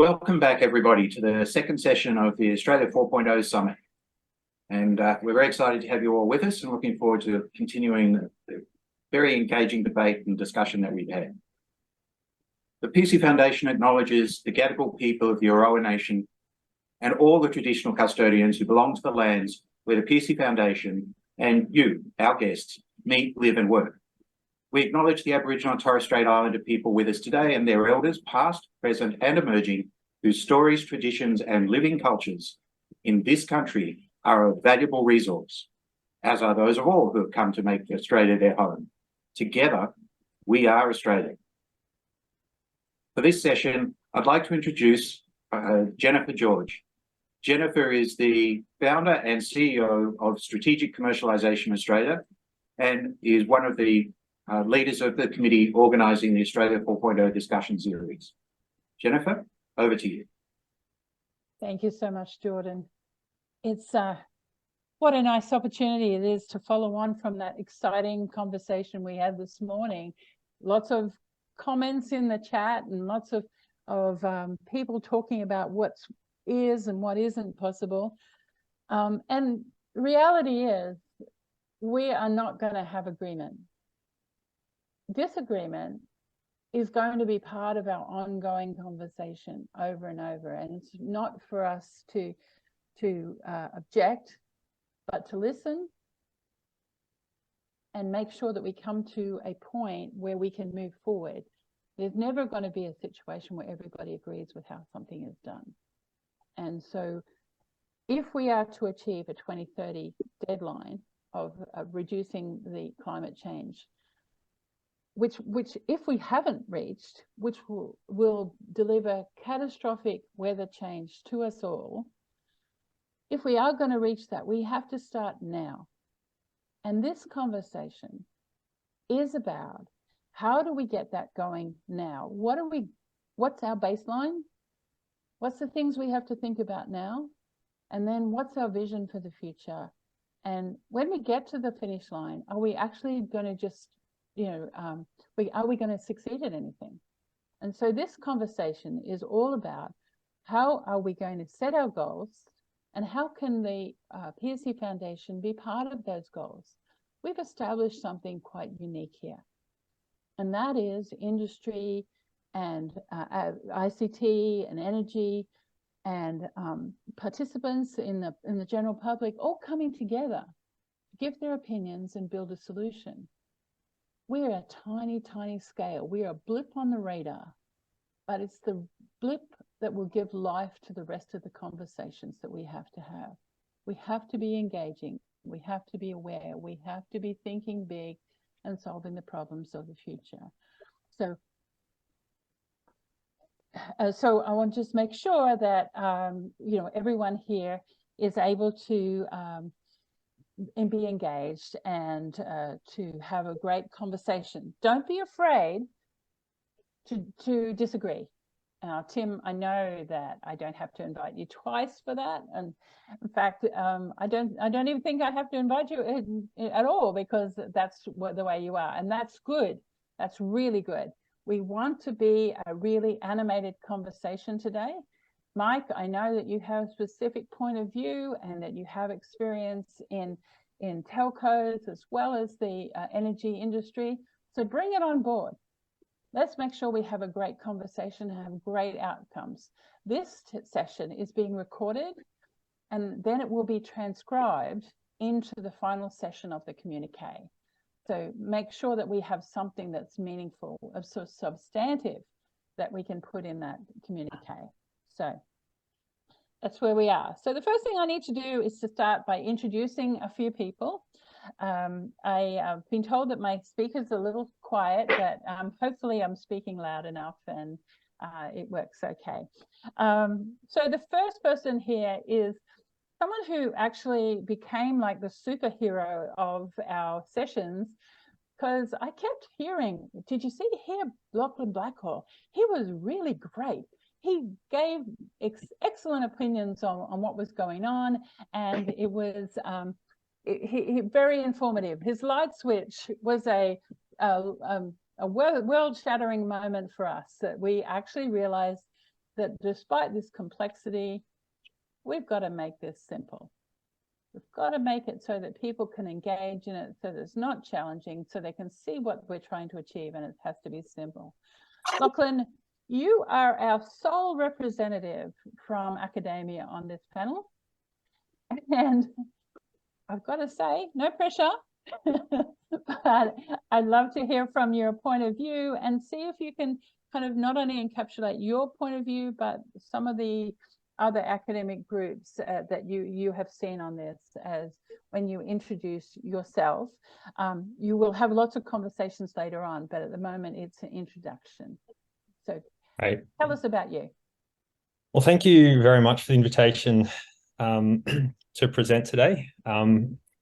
Welcome back, everybody, to the second session of the Australia 4.0 Summit. And we're very excited to have you all with us and looking forward to continuing the very engaging debate and discussion that we've had. The Pearcey Foundation acknowledges the Gadigal people of the Eora Nation and all the traditional custodians who belong to the lands where the Pearcey Foundation and you, our guests, meet, live and work. We acknowledge the Aboriginal and Torres Strait Islander people with us today and their elders, past, present and emerging, whose stories, traditions and living cultures in this country are a valuable resource, as are those of all who have come to make Australia their home. Together, we are Australia. For this session, I'd like to introduce Jennifer George. Jennifer is the founder and CEO of Strategic Commercialisation Australia and is one of the leaders of the committee organising the Australia 4.0 discussion series. Jennifer, over to you. Thank you so much, Jordan. It's what a nice opportunity it is to follow on from that exciting conversation we had this morning. Lots of comments in the chat and lots of people talking about what is and what isn't possible. And reality is we are not going to have agreement. Disagreement is going to be part of our ongoing conversation over and over, and it's not for us to object, but to listen and make sure that we come to a point where we can move forward. There's never going to be a situation where everybody agrees with how something is done. And so if we are to achieve a 2030 deadline of reducing the climate change, which if we haven't reached, which will deliver catastrophic weather change to us all, if we are going to reach that, we have to start now. And this conversation is about how do we get that going now? What's our baseline? What's the things we have to think about now? And then what's our vision for the future? And when we get to the finish line, are we actually going to just are we going to succeed at anything? And so this conversation is all about how are we going to set our goals and how can the Pearcey Foundation be part of those goals? We've established something quite unique here, and that is industry and ICT and energy and participants in the general public all coming together to give their opinions and build a solution. We're a tiny, tiny scale. We are a blip on the radar, but it's the blip that will give life to the rest of the conversations that we have to have. We have to be engaging. We have to be aware. We have to be thinking big and solving the problems of the future. So I want to just make sure that everyone here is able to and be engaged and to have a great conversation. Don't be afraid to disagree. Tim, I know that I don't have to invite you twice for that, and in fact, I don't even think I have to invite you at all, because that's the way you are, and that's good. That's really good. We want to be a really animated conversation today. Mike, I know that you have a specific point of view and that you have experience in telcos as well as the energy industry. So bring it on board. Let's make sure we have a great conversation and have great outcomes. This session is being recorded and then it will be transcribed into the final session of the communique. So make sure that we have something that's meaningful, substantive, that we can put in that communique. So that's where we are. So the first thing I need to do is to start by introducing a few people. I've been told that my speaker's a little quiet, but hopefully I'm speaking loud enough and it works okay. So the first person here is someone who actually became like the superhero of our sessions, because I kept hearing, did you see here Lachlan Blackwell? He was really great. He gave excellent opinions on what was going on, and it was very informative. His light switch was a world-shattering moment for us, that we actually realized that despite this complexity, we've got to make this simple. We've got to make it so that people can engage in it, so that it's not challenging, so they can see what we're trying to achieve, and it has to be simple. Lachlan, you are our sole representative from academia on this panel. And I've got to say, no pressure, but I'd love to hear from your point of view and see if you can kind of not only encapsulate your point of view, but some of the other academic groups that you have seen on this. As when you introduce yourself, you will have lots of conversations later on, but at the moment it's an introduction. So tell us about you. Well, thank you very much for the invitation to present today.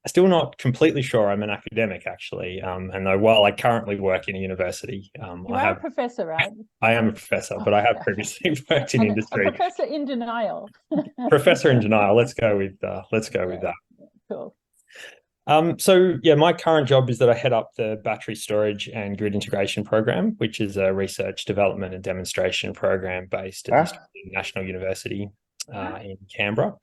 Still not completely sure I'm an academic, actually. And though while I currently work in a university, you are a professor, right? I am a professor, but I have previously worked in industry. A professor in denial. Professor in denial. Let's go with that. Cool. So yeah, my current job is that I head up the battery storage and grid integration program, which is a research, development and demonstration program based at the National University in Canberra.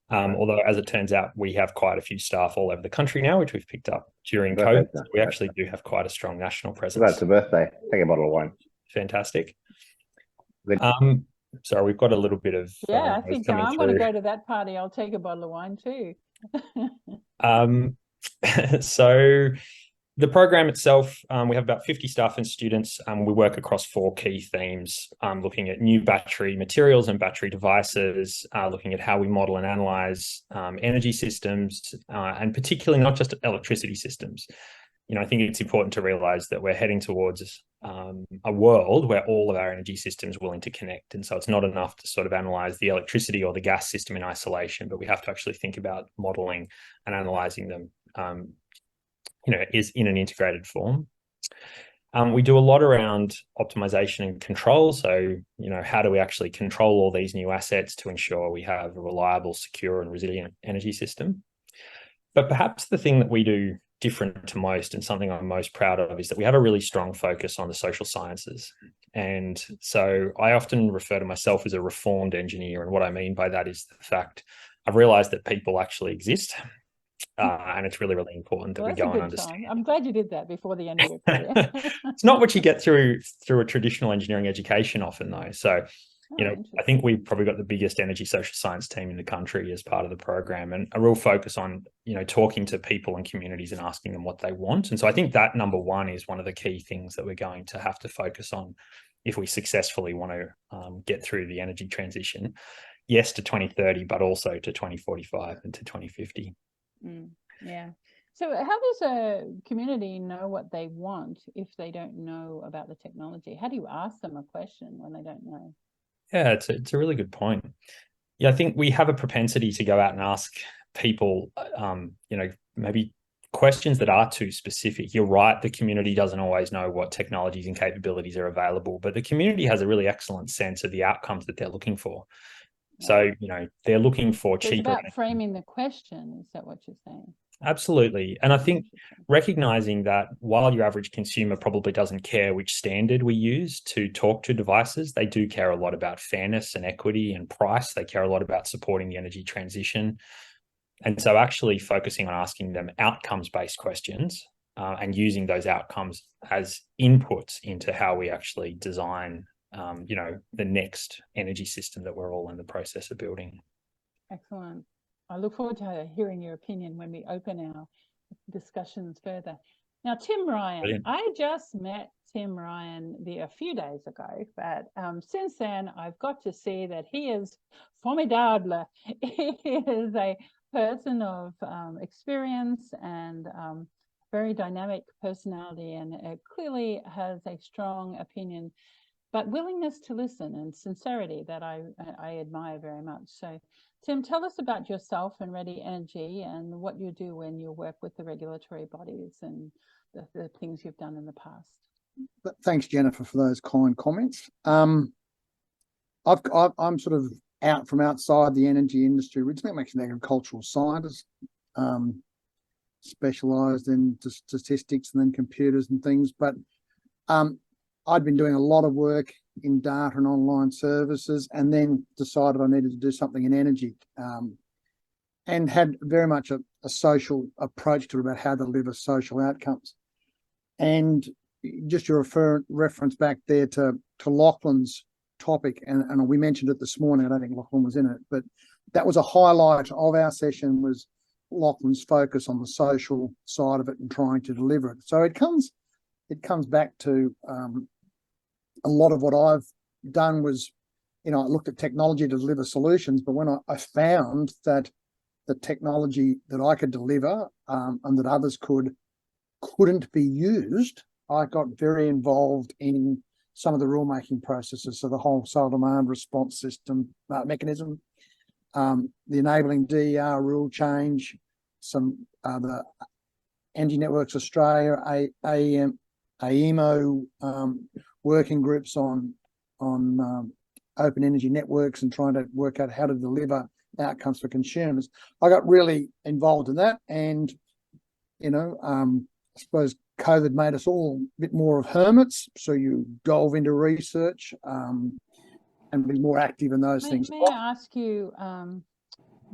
Although, as it turns out, we have quite a few staff all over the country now, which we've picked up during COVID. So we actually do have quite a strong national presence. That's a birthday. Take a bottle of wine. Fantastic. Sorry, we've got a little bit of... Yeah, I think I want to go to that party. I'll take a bottle of wine too. So the program itself, we have about 50 staff and students. We work across 4 key themes, looking at new battery materials and battery devices, looking at how we model and analyze energy systems, and particularly not just electricity systems. You know, I think it's important to realize that we're heading towards a world where all of our energy systems will interconnect. And so it's not enough to sort of analyze the electricity or the gas system in isolation, but we have to actually think about modeling and analyzing them is in an integrated form. We do a lot around optimization and control. So, how do we actually control all these new assets to ensure we have a reliable, secure and resilient energy system? But perhaps the thing that we do different to most, and something I'm most proud of, is that we have a really strong focus on the social sciences. And so I often refer to myself as a reformed engineer. And what I mean by that is the fact I've realized that people actually exist. And it's really, really important that we go and understand. I'm glad you did that before the end of your career. It's not what you get through a traditional engineering education often, though. So, I think we've probably got the biggest energy social science team in the country as part of the program, and a real focus on, talking to people and communities and asking them what they want. And so I think that number one is one of the key things that we're going to have to focus on if we successfully want to get through the energy transition. Yes, to 2030, but also to 2045 and to 2050. Yeah. So how does a community know what they want if they don't know about the technology? How do you ask them a question when they don't know? Yeah, it's a really good point. Yeah, I think we have a propensity to go out and ask people, maybe questions that are too specific. You're right, the community doesn't always know what technologies and capabilities are available, but the community has a really excellent sense of the outcomes that they're looking for. So, they're looking for cheaper. It's about framing the question. Is that what you're saying? Absolutely. And I think recognizing that while your average consumer probably doesn't care which standard we use to talk to devices, they do care a lot about fairness and equity and price. They care a lot about supporting the energy transition. And so actually focusing on asking them outcomes-based questions and using those outcomes as inputs into how we actually design the next energy system that we're all in the process of building. Excellent. I look forward to hearing your opinion when we open our discussions further. Now, Tim Ryan, brilliant. I just met Tim Ryan a few days ago, but since then I've got to see that he is formidable. He is a person of experience and very dynamic personality, and clearly has a strong opinion, but willingness to listen and sincerity that I admire very much. So, Tim, tell us about yourself and Ready Energy and what you do when you work with the regulatory bodies and the things you've done in the past. Thanks, Jennifer, for those kind comments. I'm sort of out from outside the energy industry originally. I'm actually an agricultural scientist, specialised in statistics and then computers and things. But I'd been doing a lot of work in data and online services, and then decided I needed to do something in energy, and had very much a social approach to it about how to deliver social outcomes. And just your reference back there to Lachlan's topic, and we mentioned it this morning. I don't think Lachlan was in it, but that was a highlight of our session, was Lachlan's focus on the social side of it and trying to deliver it. So it comes back to a lot of what I've done was, I looked at technology to deliver solutions, but when I found that the technology that I could deliver and that others couldn't be used, I got very involved in some of the rulemaking processes. So the wholesale demand response system mechanism, the enabling DER rule change, some the Energy Networks Australia, AEMO working groups on open energy networks and trying to work out how to deliver outcomes for consumers. I got really involved in that, and I suppose COVID made us all a bit more of hermits, so you delve into research and be more active in those things. May I ask you,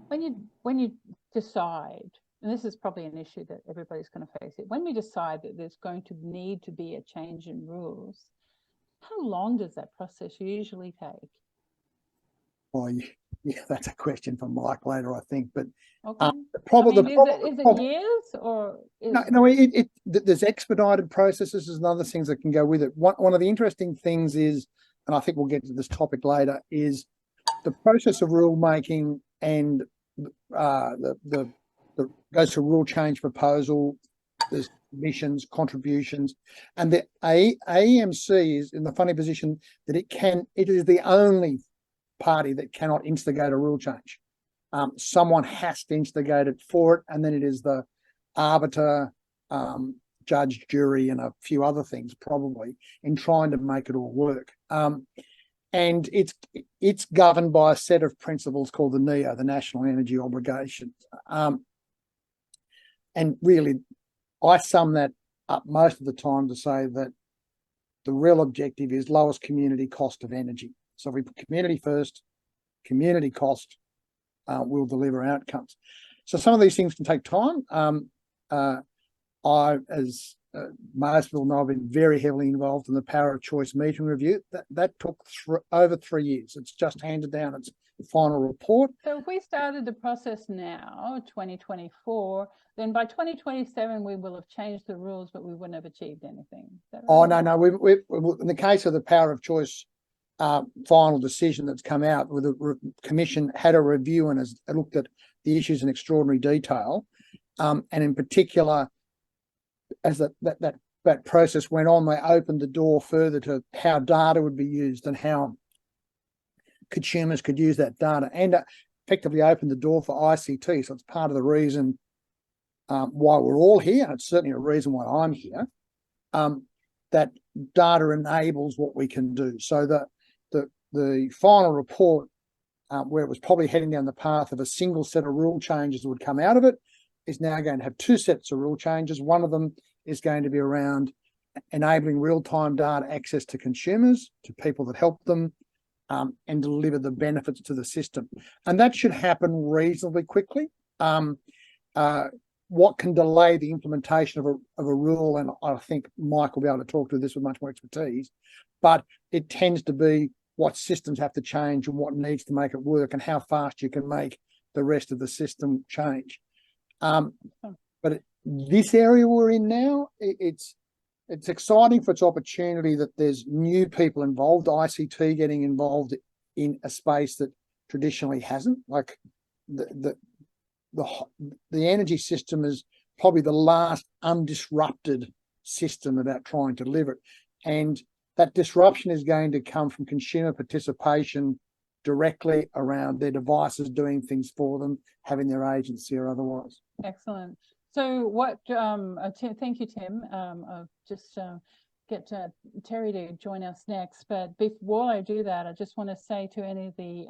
when you decide, and this is probably an issue that everybody's going to face it, when we decide that there's going to need to be a change in rules, how long does that process usually take? Well, yeah, that's a question for Mike later, I think. But okay. Is it years or? No. There's expedited processes. There's other things that can go with it. One of the interesting things is, and I think we'll get to this topic later, is the process of rule making and the goes to rule change proposal. There's submissions, contributions, and the AEMC is in the funny position that it is the only party that cannot instigate a rule change. Someone has to instigate it for it, and then it is the arbiter, judge, jury, and a few other things probably in trying to make it all work. And it's governed by a set of principles called the NEO, the National Energy Obligations. And really, I sum that up most of the time to say that the real objective is lowest community cost of energy. So if we put community first, community cost will deliver outcomes. So some of these things can take time. I, as most will know, I've been very heavily involved in the Power of Choice meeting review. That took over 3 years. It's just handed down its final report. So if we started the process now, 2024, then by 2027 we will have changed the rules, but we wouldn't have achieved anything. Is that right? Oh no, we in the case of the Power of Choice final decision that's come out, with the commission had a review and has looked at the issues in extraordinary detail, and in particular, as that process went on, they opened the door further to how data would be used and how consumers could use that data, and effectively opened the door for ICT. So it's part of the reason why we're all here, and it's certainly a reason why I'm here, that data enables what we can do. So the final report, where it was probably heading down the path of a single set of rule changes that would come out of it, is now going to have 2 sets of rule changes. One of them is going to be around enabling real-time data access to consumers, to people that help them, and deliver the benefits to the system. And that should happen reasonably quickly. What can delay the implementation of a rule, and I think Mike will be able to talk to this with much more expertise, but it tends to be what systems have to change and what needs to make it work and how fast you can make the rest of the system change. But this area we're in now, it's exciting for its opportunity that there's new people involved, ICT getting involved in a space that traditionally hasn't. Like the energy system is probably the last undisrupted system about trying to deliver it. And that disruption is going to come from consumer participation directly around their devices doing things for them, having their agency or otherwise. Excellent. So what, thank you, Tim. I'll just get Terry to join us next. But before I do that, I just want to say to any of the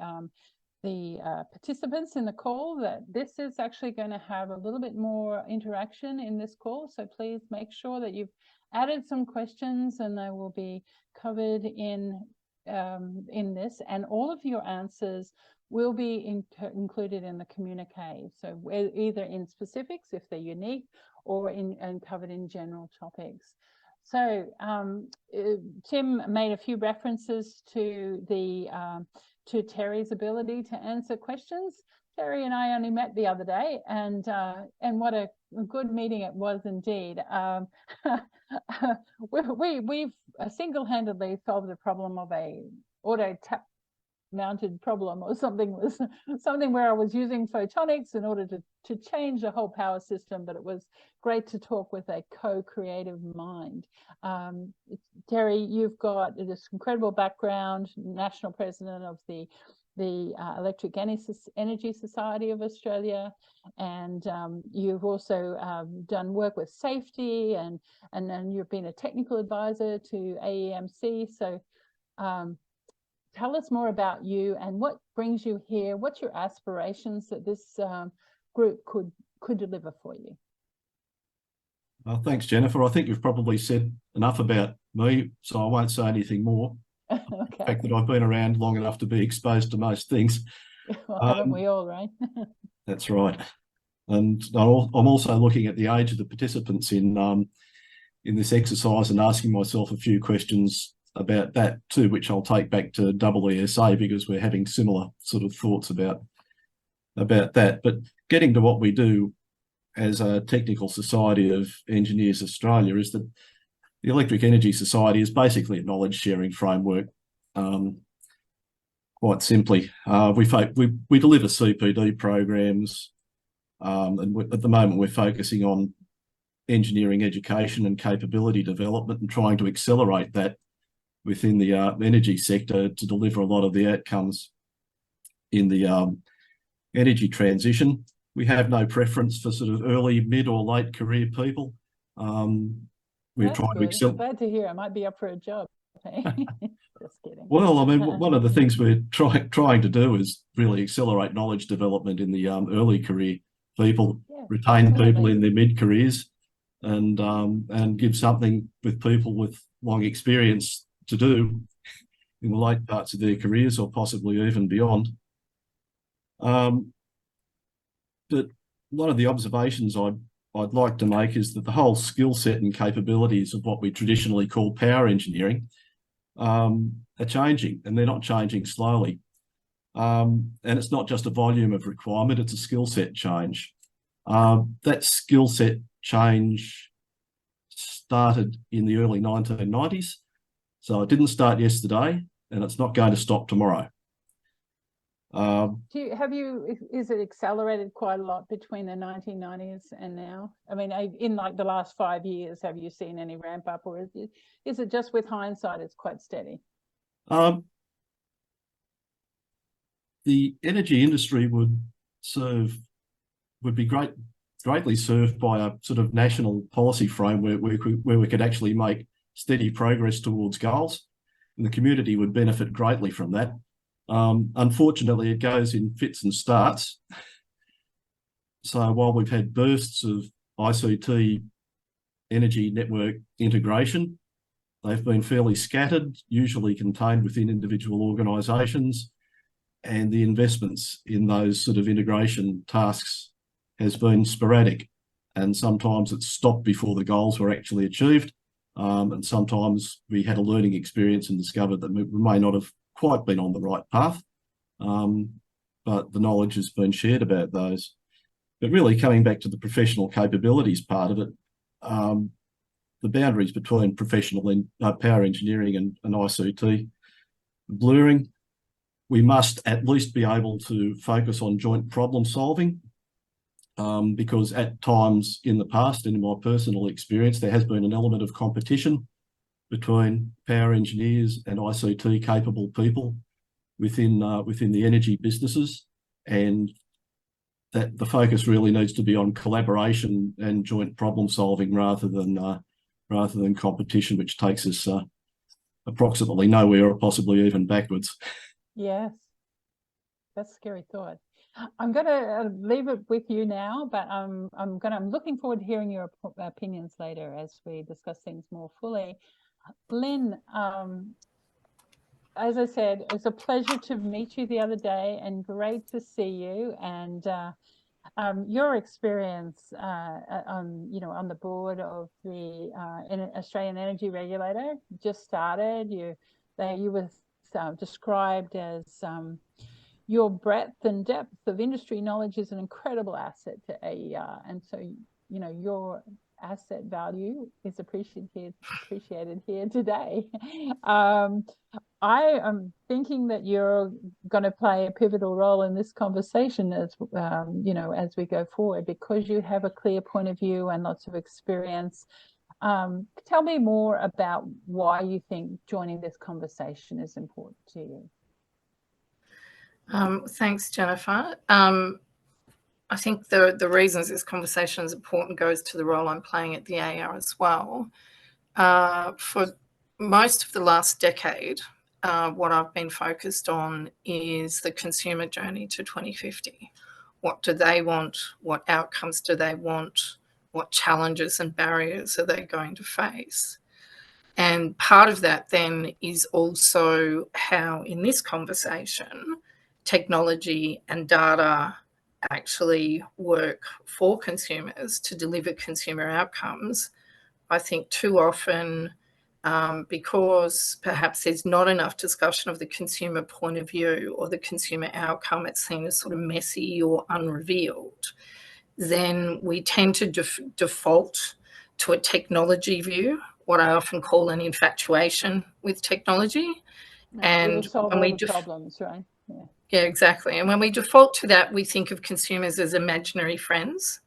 participants in the call that this is actually going to have a little bit more interaction in this call. So please make sure that you've added some questions and they will be covered in in this, and all of your answers will be included in the communique. So we're either in specifics if they're unique, or and covered in general topics. So Tim made a few references to Terry's ability to answer questions. Terry and I only met the other day, and what a good meeting it was indeed. We've single-handedly solved the problem of a auto tap mounted problem, or something where I was using photonics in order to change the whole power system, but it was great to talk with a co-creative mind. Terry, you've got this incredible background, national president of the Electric Energy Society of Australia, and you've also done work with safety, and then you've been a technical advisor to AEMC. So tell us more about you and what brings you here. What's your aspirations that this group could deliver for you? Thanks, Jennifer. I think you've probably said enough about me, so I won't say anything more. Okay. The fact that I've been around long enough to be exposed to most things. Well, haven't we all, right? That's right. And I'm also looking at the age of the participants in this exercise and asking myself a few questions about that too, which I'll take back to EESA, because we're having similar sort of thoughts about that. But getting to what we do as a Technical Society of Engineers Australia is that the Electric Energy Society is basically a knowledge sharing framework. Quite simply, we deliver CPD programs, and at the moment we're focusing on engineering education and capability development and trying to accelerate that within the energy sector to deliver a lot of the outcomes in the energy transition. We have no preference for sort of early, mid or late career people. We're trying to excel. Glad to hear. I might be up for a job. Just kidding. Well, I mean, one of the things we're trying to do is really accelerate knowledge development in the early career people, retain people in their mid careers, and give something with people with long experience to do in the late parts of their careers, or possibly even beyond. But one of the observations I'd like to make is that the whole skill set and capabilities of what we traditionally call power engineering are changing, and they're not changing slowly. And it's not just a volume of requirement, it's a skill set change. That skill set change started in the early 1990s. So it didn't start yesterday, and it's not going to stop tomorrow. Is it accelerated quite a lot between the 1990s and now? I mean, in like the last 5 years, have you seen any ramp up, or is it just with hindsight it's quite steady? The energy industry would be greatly served by a sort of national policy framework where we could actually make steady progress towards goals, and the community would benefit greatly from that. Unfortunately, it goes in fits and starts. So while we've had bursts of ICT energy network integration, they've been fairly scattered, usually contained within individual organisations, and the investments in those sort of integration tasks has been sporadic, and sometimes it's stopped before the goals were actually achieved, and sometimes we had a learning experience and discovered that we may not have quite been on the right path, but the knowledge has been shared about those. But really, coming back to the professional capabilities part of it, the boundaries between professional and power engineering and ICT blurring. We must at least be able to focus on joint problem solving, because at times in the past, and in my personal experience, there has been an element of competition between power engineers and ICT capable people within the energy businesses, and that the focus really needs to be on collaboration and joint problem solving rather than competition, which takes us approximately nowhere, or possibly even backwards. Yes, that's a scary thought. I'm going to leave it with you now, but I'm looking forward to hearing your opinions later as we discuss things more fully. Lynn, as I said, it was a pleasure to meet you the other day, and great to see you. And your experience on the board of the Australian Energy Regulator just started. You were described as your breadth and depth of industry knowledge is an incredible asset to AER, and so your asset value is appreciated here today. I am thinking that you're going to play a pivotal role in this conversation as as we go forward, because you have a clear point of view and lots of experience. Tell me more about why you think joining this conversation is important to you. Thanks, Jennifer. I think the reasons this conversation is important goes to the role I'm playing at the AER as well. For most of the last decade, what I've been focused on is the consumer journey to 2050. What do they want? What outcomes do they want? What challenges and barriers are they going to face? And part of that then is also how, in this conversation, technology and data actually work for consumers to deliver consumer outcomes. I think too often, because perhaps there's not enough discussion of the consumer point of view or the consumer outcome, it's seen as sort of messy or unrevealed, then we tend to default to a technology view, what I often call an infatuation with technology. And solve all the problems, right? Yeah, exactly. And when we default to that, we think of consumers as imaginary friends,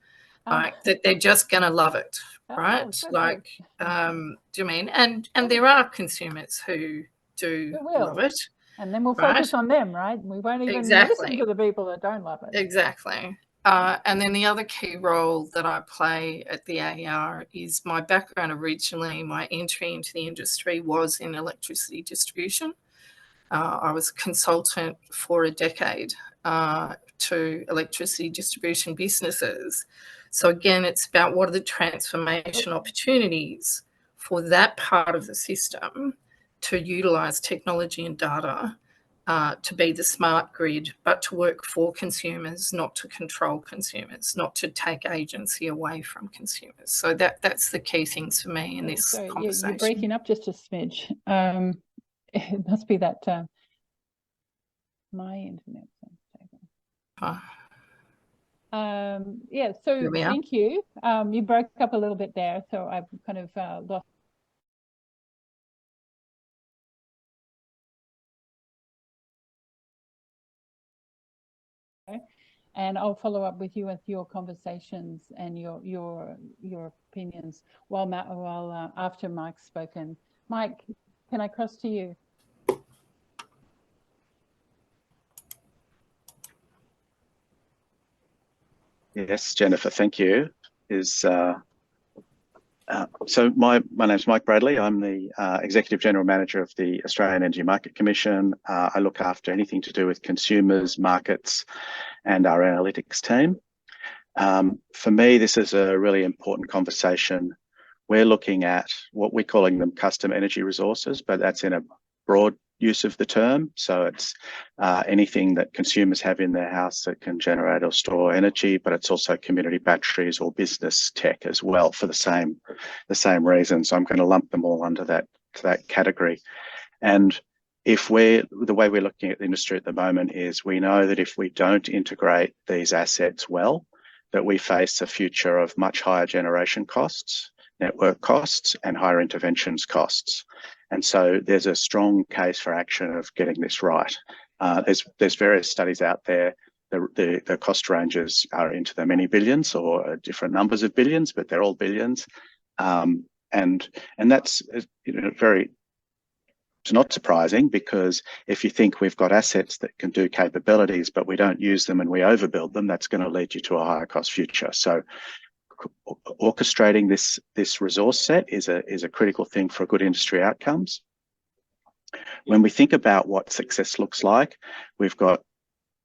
like that they're just going to love it, right? Like, do you mean? And there are consumers who do love it. And then we'll focus on them, right? We won't even listen to the people that don't love it. Exactly. And then the other key role that I play at the AER is my background originally, my entry into the industry was in electricity distribution. I was a consultant for a decade to electricity distribution businesses. So again, it's about what are the transformation opportunities for that part of the system to utilise technology and data to be the smart grid, but to work for consumers, not to control consumers, not to take agency away from consumers. So that's the key things for me in this conversation. You're breaking up just a smidge. It must be that my internet. Yeah, so thank you. You broke up a little bit there, so I've kind of lost. And I'll follow up with you with your conversations and your opinions while after Mike's spoken. Mike, can I cross to you? Yes, Jennifer, thank you. So my name's Mike Bradley. I'm the Executive General Manager of the Australian Energy Market Commission. I look after anything to do with consumers, markets, and our analytics team. For me, this is a really important conversation. We're looking at what we're calling them custom energy resources, but that's in a broad use of the term. So it's anything that consumers have in their house that can generate or store energy, but it's also community batteries or business tech as well for the same reason. So I'm going to lump them all under that category. And the way we're looking at the industry at the moment is we know that if we don't integrate these assets well, that we face a future of much higher generation costs, network costs, and higher interventions costs. And so there's a strong case for action of getting this right. There's various studies out there. The cost ranges are into the many billions or different numbers of billions, but they're all billions. And that's it's not surprising, because if you think we've got assets that can do capabilities, but we don't use them and we overbuild them, that's going to lead you to a higher cost future. So orchestrating this resource set is a critical thing for good industry outcomes. When we think about what success looks like, we've got,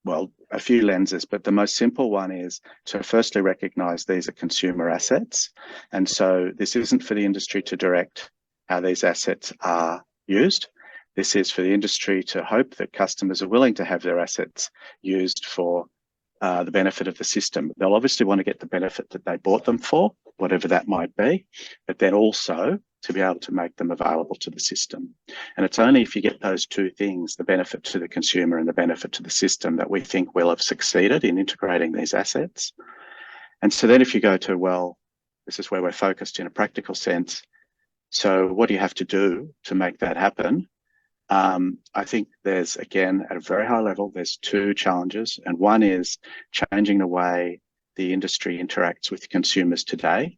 well, a few lenses, but the most simple one is to firstly recognise these are consumer assets. And so this isn't for the industry to direct how these assets are used. This is for the industry to hope that customers are willing to have their assets used for the benefit of the system. They'll obviously want to get the benefit that they bought them for, whatever that might be, but then also to be able to make them available to the system. And it's only if you get those two things, the benefit to the consumer and the benefit to the system, that we think we'll have succeeded in integrating these assets. And so then if you go to, well, this is where we're focused in a practical sense. So what do you have to do to make that happen? I think there's, again, at a very high level, there's two challenges. And one is changing the way the industry interacts with consumers today.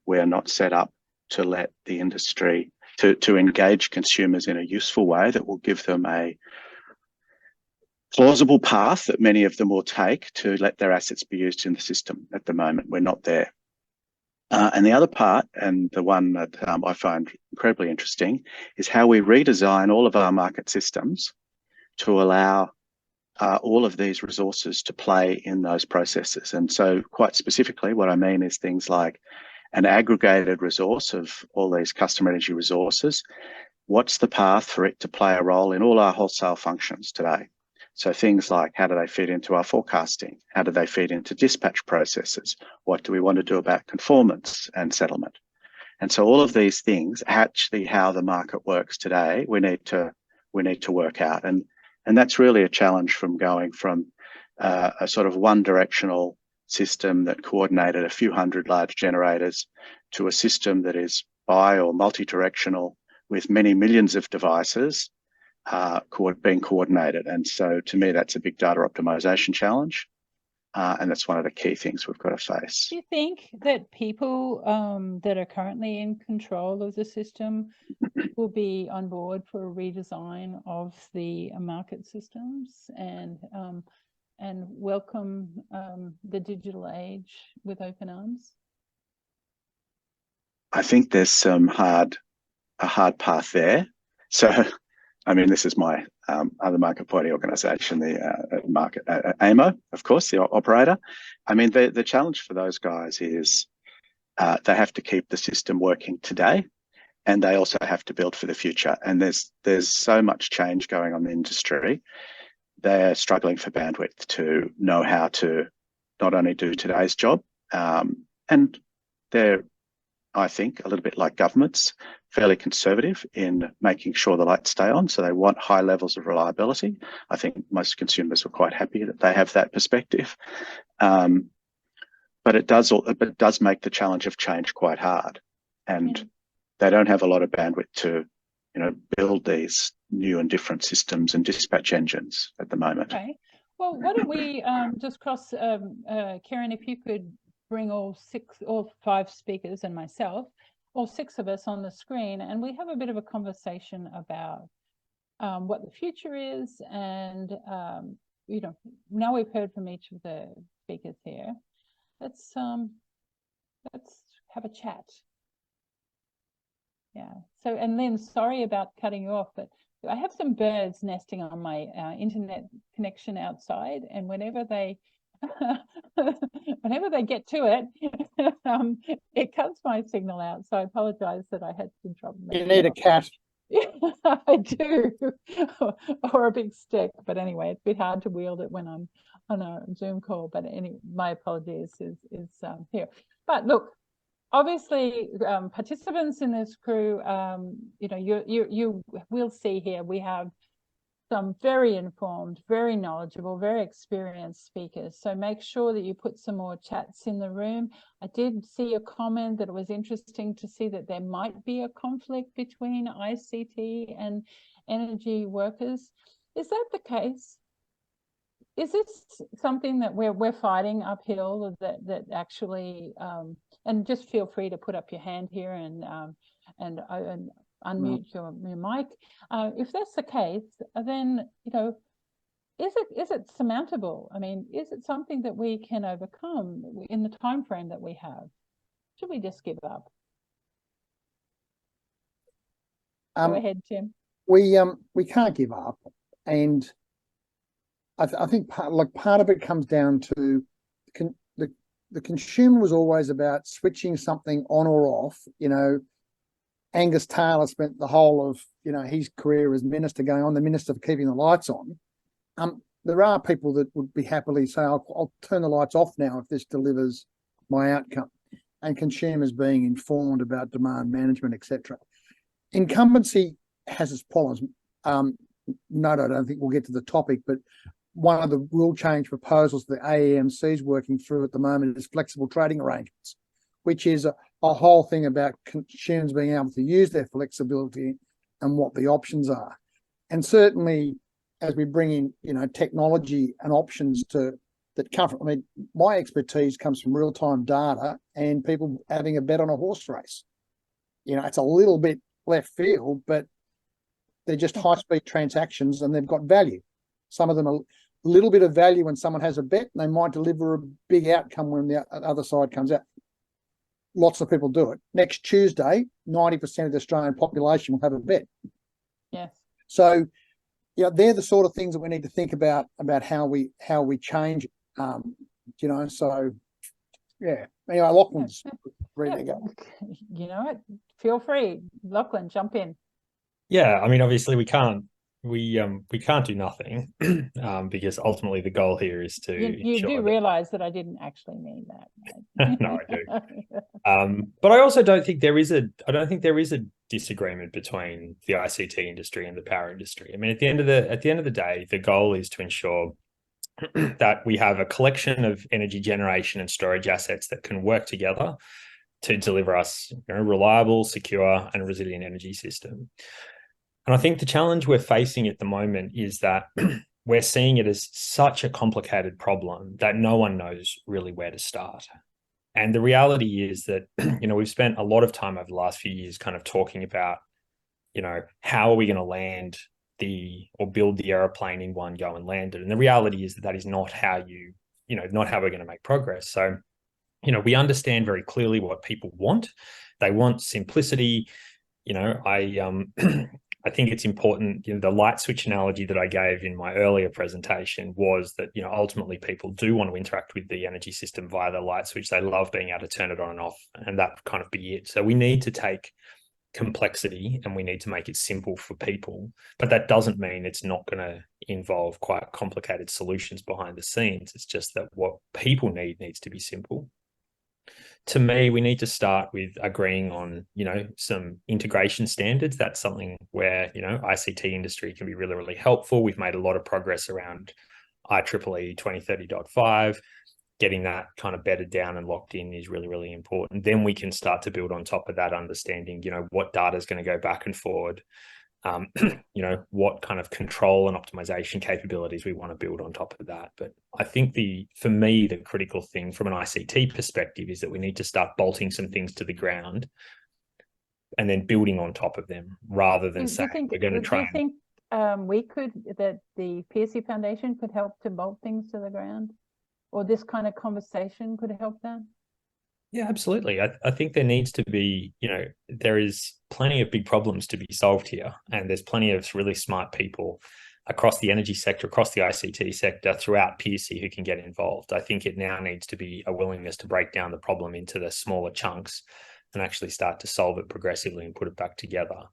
We're not set up to let the industry, to engage consumers in a useful way that will give them a plausible path that many of them will take to let their assets be used in the system. At the moment, we're not there. And the other part, and the one that I find incredibly interesting, is how we redesign all of our market systems to allow all of these resources to play in those processes. And so quite specifically, what I mean is things like an aggregated resource of all these customer energy resources. What's the path for it to play a role in all our wholesale functions today? So things like, how do they feed into our forecasting? How do they feed into dispatch processes? What do we want to do about conformance and settlement? And so all of these things, actually how the market works today, we need to work out. And that's really a challenge from going from a sort of one directional system that coordinated a few hundred large generators to a system that is bi or multi-directional with many millions of devices being coordinated. And so to me, that's a big data optimization challenge. And that's one of the key things we've got to face. Do you think that people that are currently in control of the system will be on board for a redesign of the market systems and welcome the digital age with open arms? I think there's a hard path there. So, I mean, this is my other market party organisation, the market AMO, of course, the operator. I mean, the challenge for those guys is they have to keep the system working today, and they also have to build for the future. And there's so much change going on in the industry. They're struggling for bandwidth to know how to not only do today's job, and they're, I think, a little bit like governments, fairly conservative in making sure the lights stay on. So they want high levels of reliability. I think most consumers are quite happy that they have that perspective. But it does make the challenge of change quite hard. And they don't have a lot of bandwidth to, build these new and different systems and dispatch engines at the moment. Okay. Well, why don't we just cross, Karen, if you could bring all 5 speakers and myself, all 6 of us on the screen, and we have a bit of a conversation about what the future is. And, now we've heard from each of the speakers here. Let's have a chat. Yeah. So, and Lynn, sorry about cutting you off, but I have some birds nesting on my internet connection outside, and whenever they get to it, it cuts my signal out. So I apologize that I had to drop them. You need a cat. I do, or a big stick. But anyway, it's a bit hard to wield it when I'm on a Zoom call. But anyway, my apologies is here. But look, obviously, participants in this crew, you will see here we have some very informed, very knowledgeable, very experienced speakers. So make sure that you put some more chats in the room. I did see a comment that it was interesting to see that there might be a conflict between ICT and energy workers. Is that the case? Is this something that we're fighting uphill, that actually, and just feel free to put up your hand here and unmute your mic. If that's the case, then is it surmountable? I mean, is it something that we can overcome in the time frame that we have? Should we just give up? Go ahead, Tim. We can't give up, and I think part of it comes down to the consumer was always about switching something on or off. Angus Taylor spent the whole of, his career as minister going on the minister for keeping the lights on. There are people that would be happily say, I'll turn the lights off now if this delivers my outcome, and consumers being informed about demand management, etc. Incumbency has its problems. No, I don't think we'll get to the topic, but one of the rule change proposals the AEMC is working through at the moment is flexible trading arrangements, which is a whole thing about consumers being able to use their flexibility and what the options are. And certainly as we bring in, technology and options that come from, my expertise comes from real-time data and people having a bet on a horse race. It's a little bit left field, but they're just high-speed transactions and they've got value. Some of them are a little bit of value when someone has a bet, and they might deliver a big outcome when the other side comes out. Lots of people do it. Next Tuesday, 90% of the Australian population will have a bet. Yes. So, they're the sort of things that we need to think about how we change it. So yeah. Anyway, Lachlan's ready to go. Feel free, Lachlan, jump in. Yeah, obviously we can't do nothing because ultimately the goal here is to you do realize that I didn't actually mean that, right? No, I do. But I also don't think there is a disagreement between the ICT industry and the power industry. At the end of the day, the goal is to ensure that we have a collection of energy generation and storage assets that can work together to deliver us reliable, secure, and resilient energy system. And I think the challenge we're facing at the moment is that we're seeing it as such a complicated problem that no one knows really where to start. And the reality is that, we've spent a lot of time over the last few years kind of talking about, how are we going to land or build the aeroplane in one go and land it. And the reality is that is not how not how we're going to make progress. So, we understand very clearly what people want. They want simplicity. I think it's important, the light switch analogy that I gave in my earlier presentation was that, ultimately people do want to interact with the energy system via the light switch. They love being able to turn it on and off, and that kind of be it. So we need to take complexity and we need to make it simple for people, but that doesn't mean it's not going to involve quite complicated solutions behind the scenes. It's just that what people needs to be simple. To me, we need to start with agreeing on, some integration standards. That's something where, ICT industry can be really, really helpful. We've made a lot of progress around IEEE 2030.5. Getting that kind of bedded down and locked in is really, really important. Then we can start to build on top of that, understanding, what data is going to go back and forward, what kind of control and optimization capabilities we want to build on top of that. But I think for me, the critical thing from an ICT perspective is that we need to start bolting some things to the ground and then building on top of them rather than saying we're going to try. Do you think that the Pearcey Foundation could help to bolt things to the ground, or this kind of conversation could help that? Yeah, absolutely. I think there needs to be, there is plenty of big problems to be solved here. And there's plenty of really smart people across the energy sector, across the ICT sector, throughout Pearcey who can get involved. I think it now needs to be a willingness to break down the problem into the smaller chunks and actually start to solve it progressively and put it back together,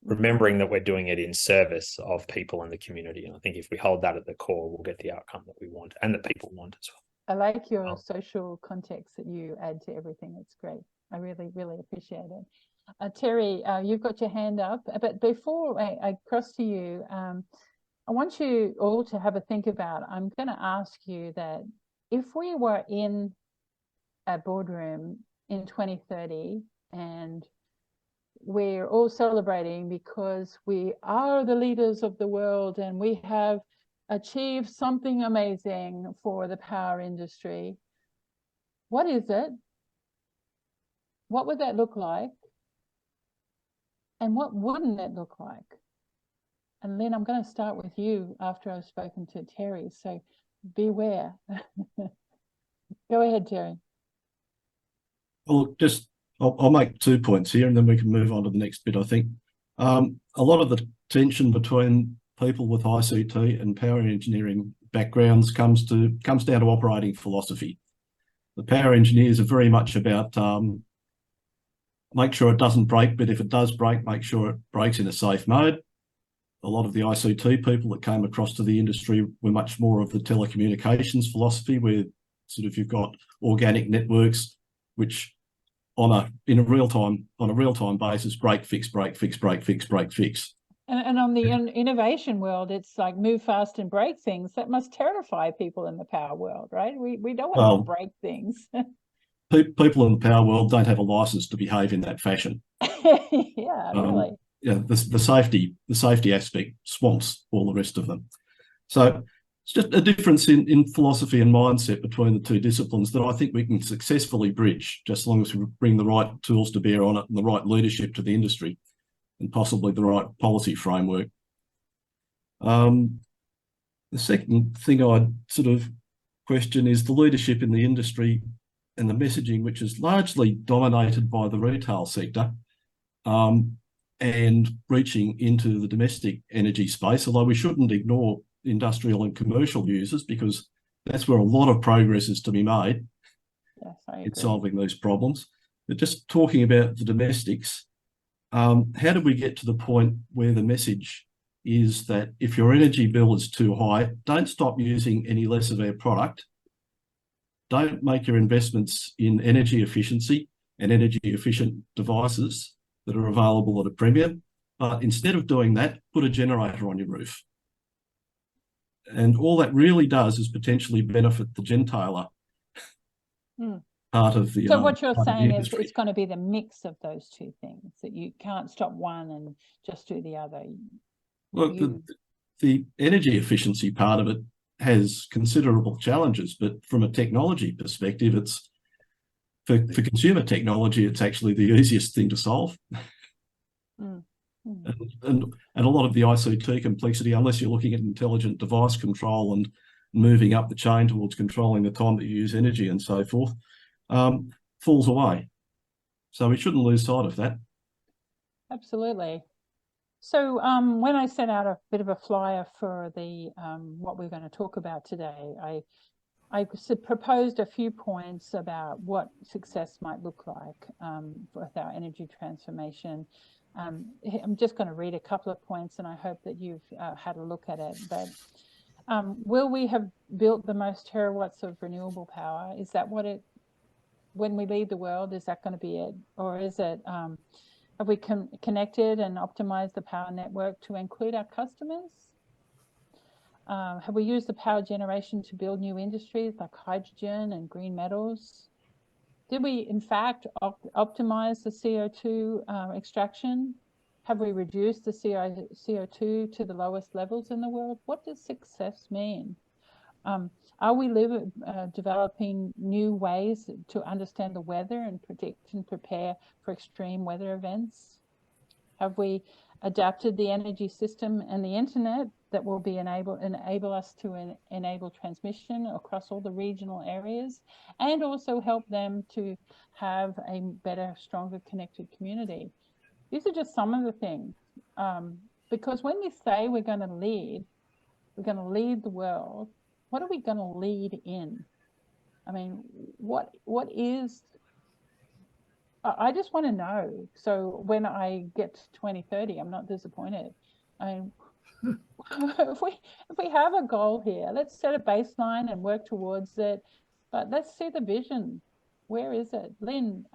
remembering that we're doing it in service of people in the community. And I think if we hold that at the core, we'll get the outcome that we want and that people want as well. I like your social context that you add to everything. It's great. I really, really appreciate it. Terry, you've got your hand up, but before I cross to you, I want you all to have a think about, I'm going to ask you that if we were in a boardroom in 2030 and we're all celebrating because we are the leaders of the world and we have achieved something amazing for the power industry, what is it? What would that look like? And what wouldn't it look like? And Lynn, I'm going to start with you after I've spoken to Terry, so beware. Go ahead, Terry. Well, I'll make 2 points here and then we can move on to the next bit, I think. A lot of the tension between people with ICT and power engineering backgrounds comes down to operating philosophy. The power engineers are very much about make sure it doesn't break, but if it does break, make sure it breaks in a safe mode. A lot of the ICT people that came across to the industry were much more of the telecommunications philosophy, where sort of you've got organic networks, which on a real time basis, break, fix, break, fix, break, fix, break, fix. And on the innovation world, it's like move fast and break things. That must terrify people in the power world, right? We don't want to break things. People in the power world don't have a license to behave in that fashion. Yeah, really. Yeah, the safety aspect swamps all the rest of them. So it's just a difference in philosophy and mindset between the two disciplines that I think we can successfully bridge, just as long as we bring the right tools to bear on it and the right leadership to the industry and possibly the right policy framework. The second thing I'd sort of question is the leadership in the industry and the messaging, which is largely dominated by the retail sector, and reaching into the domestic energy space, although we shouldn't ignore industrial and commercial users, because that's where a lot of progress is to be made. Yes, I agree. In solving these problems. But just talking about the domestics, how do we get to the point where the message is that if your energy bill is too high, don't stop using any less of our product. Don't make your investments in energy efficiency and energy efficient devices that are available at a premium. But instead of doing that, put a generator on your roof. And all that really does is potentially benefit the gentailer part of the So what you're saying is it's going to be the mix of those two things, that you can't stop one and just do the other. Look, the energy efficiency part of it has considerable challenges, but from a technology perspective, it's for consumer technology, it's actually the easiest thing to solve. And a lot of the ICT complexity, unless you're looking at intelligent device control and moving up the chain towards controlling the time that you use energy and so forth, falls away. So we shouldn't lose sight of that. Absolutely. So when I sent out a bit of a flyer for the what we're going to talk about today, I proposed a few points about what success might look like with our energy transformation. I'm just going to read a couple of points, and I hope that you've had a look at it. But will we have built the most terawatts of renewable power? Is that what it, when we lead the world, is that going to be it? Or is it, have we connected and optimized the power network to include our customers? Have we used the power generation to build new industries like hydrogen and green metals? Did we, in fact, optimize the CO2 extraction? Have we reduced the CO2 to the lowest levels in the world? What does success mean? Are we developing new ways to understand the weather and predict and prepare for extreme weather events? Have we adapted the energy system and the internet that will be enable us to enable transmission across all the regional areas, and also help them to have a better, stronger connected community? These are just some of the things, because when we say we're going to lead the world, what are we going to lead in? I mean, what is, I just want to know. So when I get to 2030, I'm not disappointed. I mean, if we have a goal here, let's set a baseline and work towards it, but let's see the vision. Where is it? Lynn,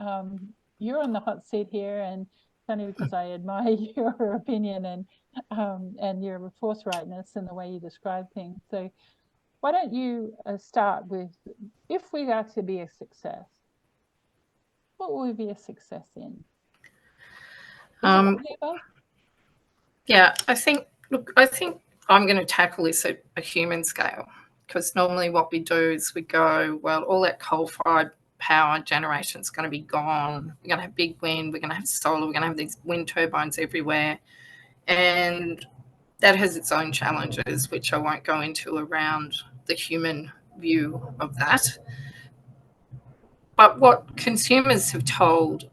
you're on the hot seat here, and it's only because I admire your opinion and your forthrightness in the way you describe things. So why don't you start with, if we are to be a success, what will we be a success in? Yeah, I think I'm going to tackle this at a human scale, because normally what we do is we go, well, all that coal-fired power generation is going to be gone. We're going to have big wind, we're going to have solar, we're going to have these wind turbines everywhere. And that has its own challenges, which I won't go into around the human view of that. But what consumers have told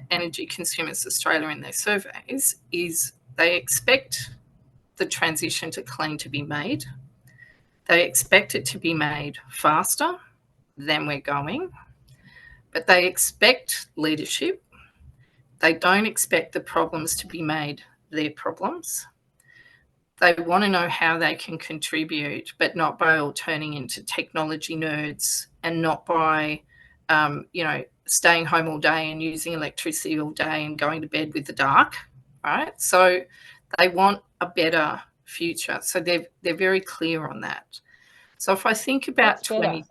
Energy Consumers Australia in their surveys is they expect the transition to clean to be made. They expect it to be made faster than we're going, but they expect leadership. They don't expect the problems to be made their problems. They want to know how they can contribute, but not by all turning into technology nerds and not by, staying home all day and using electricity all day and going to bed with the dark, right? So they want a better future. So they're very clear on that. So if I think about What's better?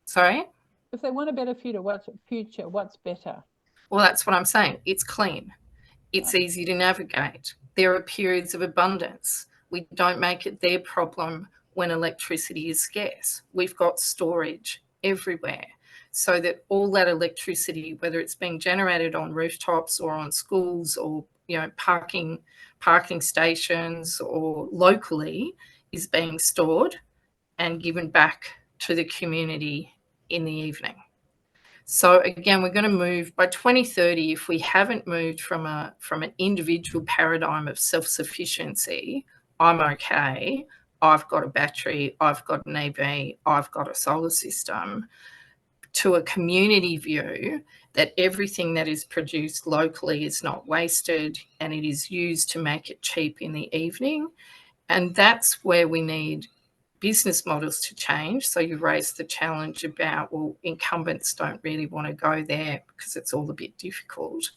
Sorry? If they want a better future, what's better? Well, that's what I'm saying. It's clean. It's easy to navigate. There are periods of abundance. We don't make it their problem when electricity is scarce. We've got storage everywhere so that all that electricity, whether it's being generated on rooftops or on schools or parking stations or locally, is being stored and given back to the community in the evening. So again, we're going to move by 2030. If we haven't moved from an individual paradigm of self-sufficiency, I'm okay, I've got a battery, I've got an EV, I've got a solar system, to a community view that everything that is produced locally is not wasted and it is used to make it cheap in the evening. And that's where we need business models to change. So you raised the challenge about, well, incumbents don't really want to go there because it's all a bit difficult.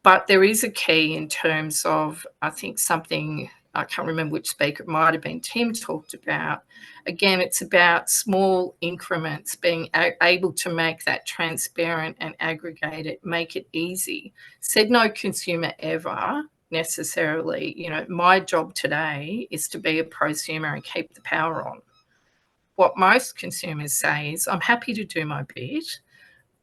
But there is a key in terms of, I think something, I can't remember which speaker, it might have been Tim talked about. Again, it's about small increments, being able to make that transparent and aggregate it, make it easy. Said no consumer ever necessarily, my job today is to be a prosumer and keep the power on. What most consumers say is, I'm happy to do my bit,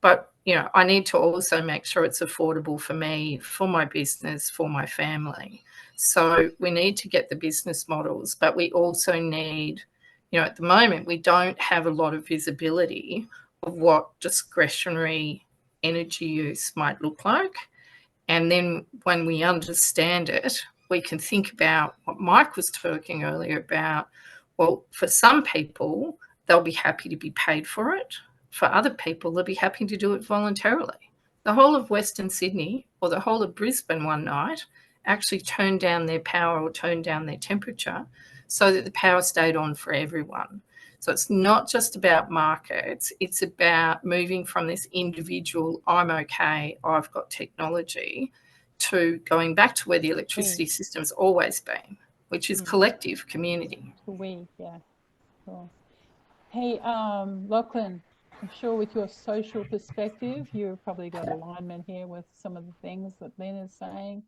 but I need to also make sure it's affordable for me, for my business, for my family. So we need to get the business models, but we also need, at the moment, we don't have a lot of visibility of what discretionary energy use might look like. And then when we understand it, we can think about what Mike was talking earlier about. Well, for some people, they'll be happy to be paid for it. For other people, they'll be happy to do it voluntarily. The whole of Western Sydney or the whole of Brisbane one night actually turned down their power or turned down their temperature so that the power stayed on for everyone. So it's not just about markets, it's about moving from this individual, I'm okay, I've got technology, to going back to where the electricity system's always been, which is collective community. Yeah, cool. Hey, Lachlan, I'm sure with your social perspective, you've probably got alignment here with some of the things that Lynn is saying.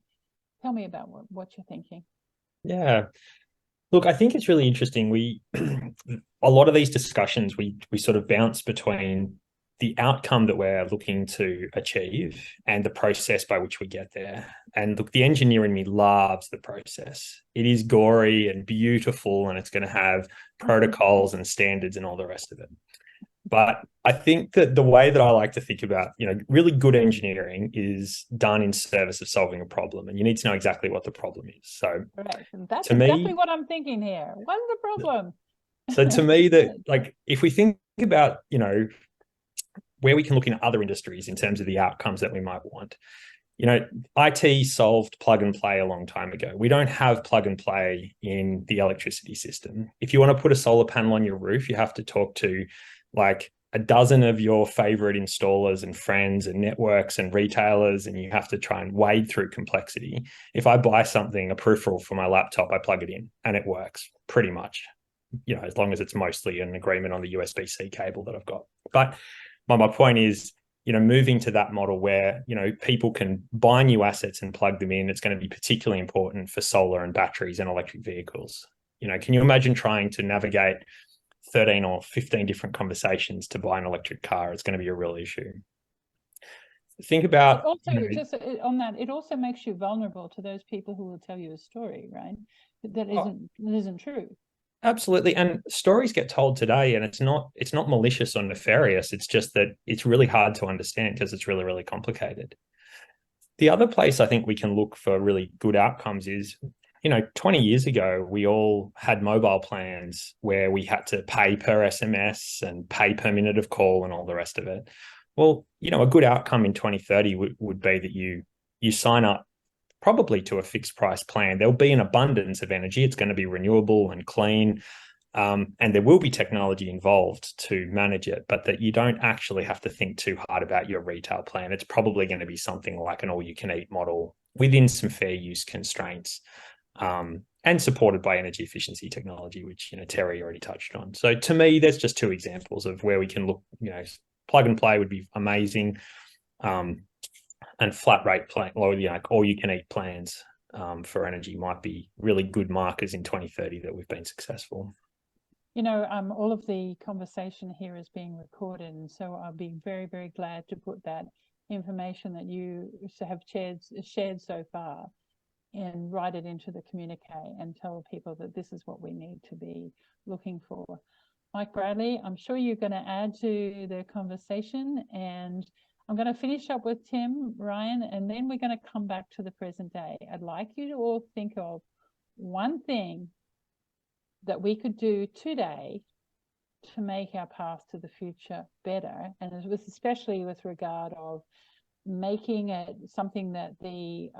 Tell me about what you're thinking. Yeah. Look, I think it's really interesting. A lot of these discussions, we sort of bounce between the outcome that we're looking to achieve and the process by which we get there. And look, the engineer in me loves the process. It is gory and beautiful, and it's going to have protocols and standards and all the rest of it. But I think that the way that I like to think about, really good engineering is done in service of solving a problem, and you need to know exactly what the problem is. So, correct. And that's to exactly me, what I'm thinking here. What's the problem? So to me, that if we think about, where we can look in other industries in terms of the outcomes that we might want, IT solved plug and play a long time ago. We don't have plug and play in the electricity system. If you want to put a solar panel on your roof, you have to talk to like a dozen of your favorite installers and friends and networks and retailers, and you have to try and wade through complexity. If I buy something, a peripheral for my laptop, I plug it in and it works pretty much, as long as it's mostly an agreement on the USB-C cable that I've got. But my point is, moving to that model where, people can buy new assets and plug them in, it's going to be particularly important for solar and batteries and electric vehicles. Can you imagine trying to navigate 13 or 15 different conversations to buy an electric car? It's going to be a real issue. Think about also just on that, it also makes you vulnerable to those people who will tell you a story, right? That isn't true. Absolutely. And stories get told today, and it's not malicious or nefarious. It's just that it's really hard to understand because it's really, really complicated. The other place I think we can look for really good outcomes is, 20 years ago, we all had mobile plans where we had to pay per SMS and pay per minute of call and all the rest of it. Well, a good outcome in 2030 would be that you you sign up probably to a fixed price plan. There'll be an abundance of energy. It's going to be renewable and clean. And there will be technology involved to manage it, but that you don't actually have to think too hard about your retail plan. It's probably going to be something like an all-you-can-eat model within some fair use constraints, and supported by energy efficiency technology, which, you know, Terry already touched on. So to me, there's just two examples of where we can look. You know, plug and play would be amazing, and flat rate plan, or, you know, all-you-can-eat plans for energy might be really good markers in 2030 that we've been successful. You know, all of the conversation here is being recorded, and so I'll be very, very glad to put that information that you have shared so far and write it into the communique and tell people that this is what we need to be looking for. Mike Bradley, I'm sure you're going to add to the conversation, and I'm going to finish up with Tim, Ryan, and then we're going to come back to the present day. I'd like you to all think of one thing that we could do today to make our path to the future better, and it was especially with regard of making it something that the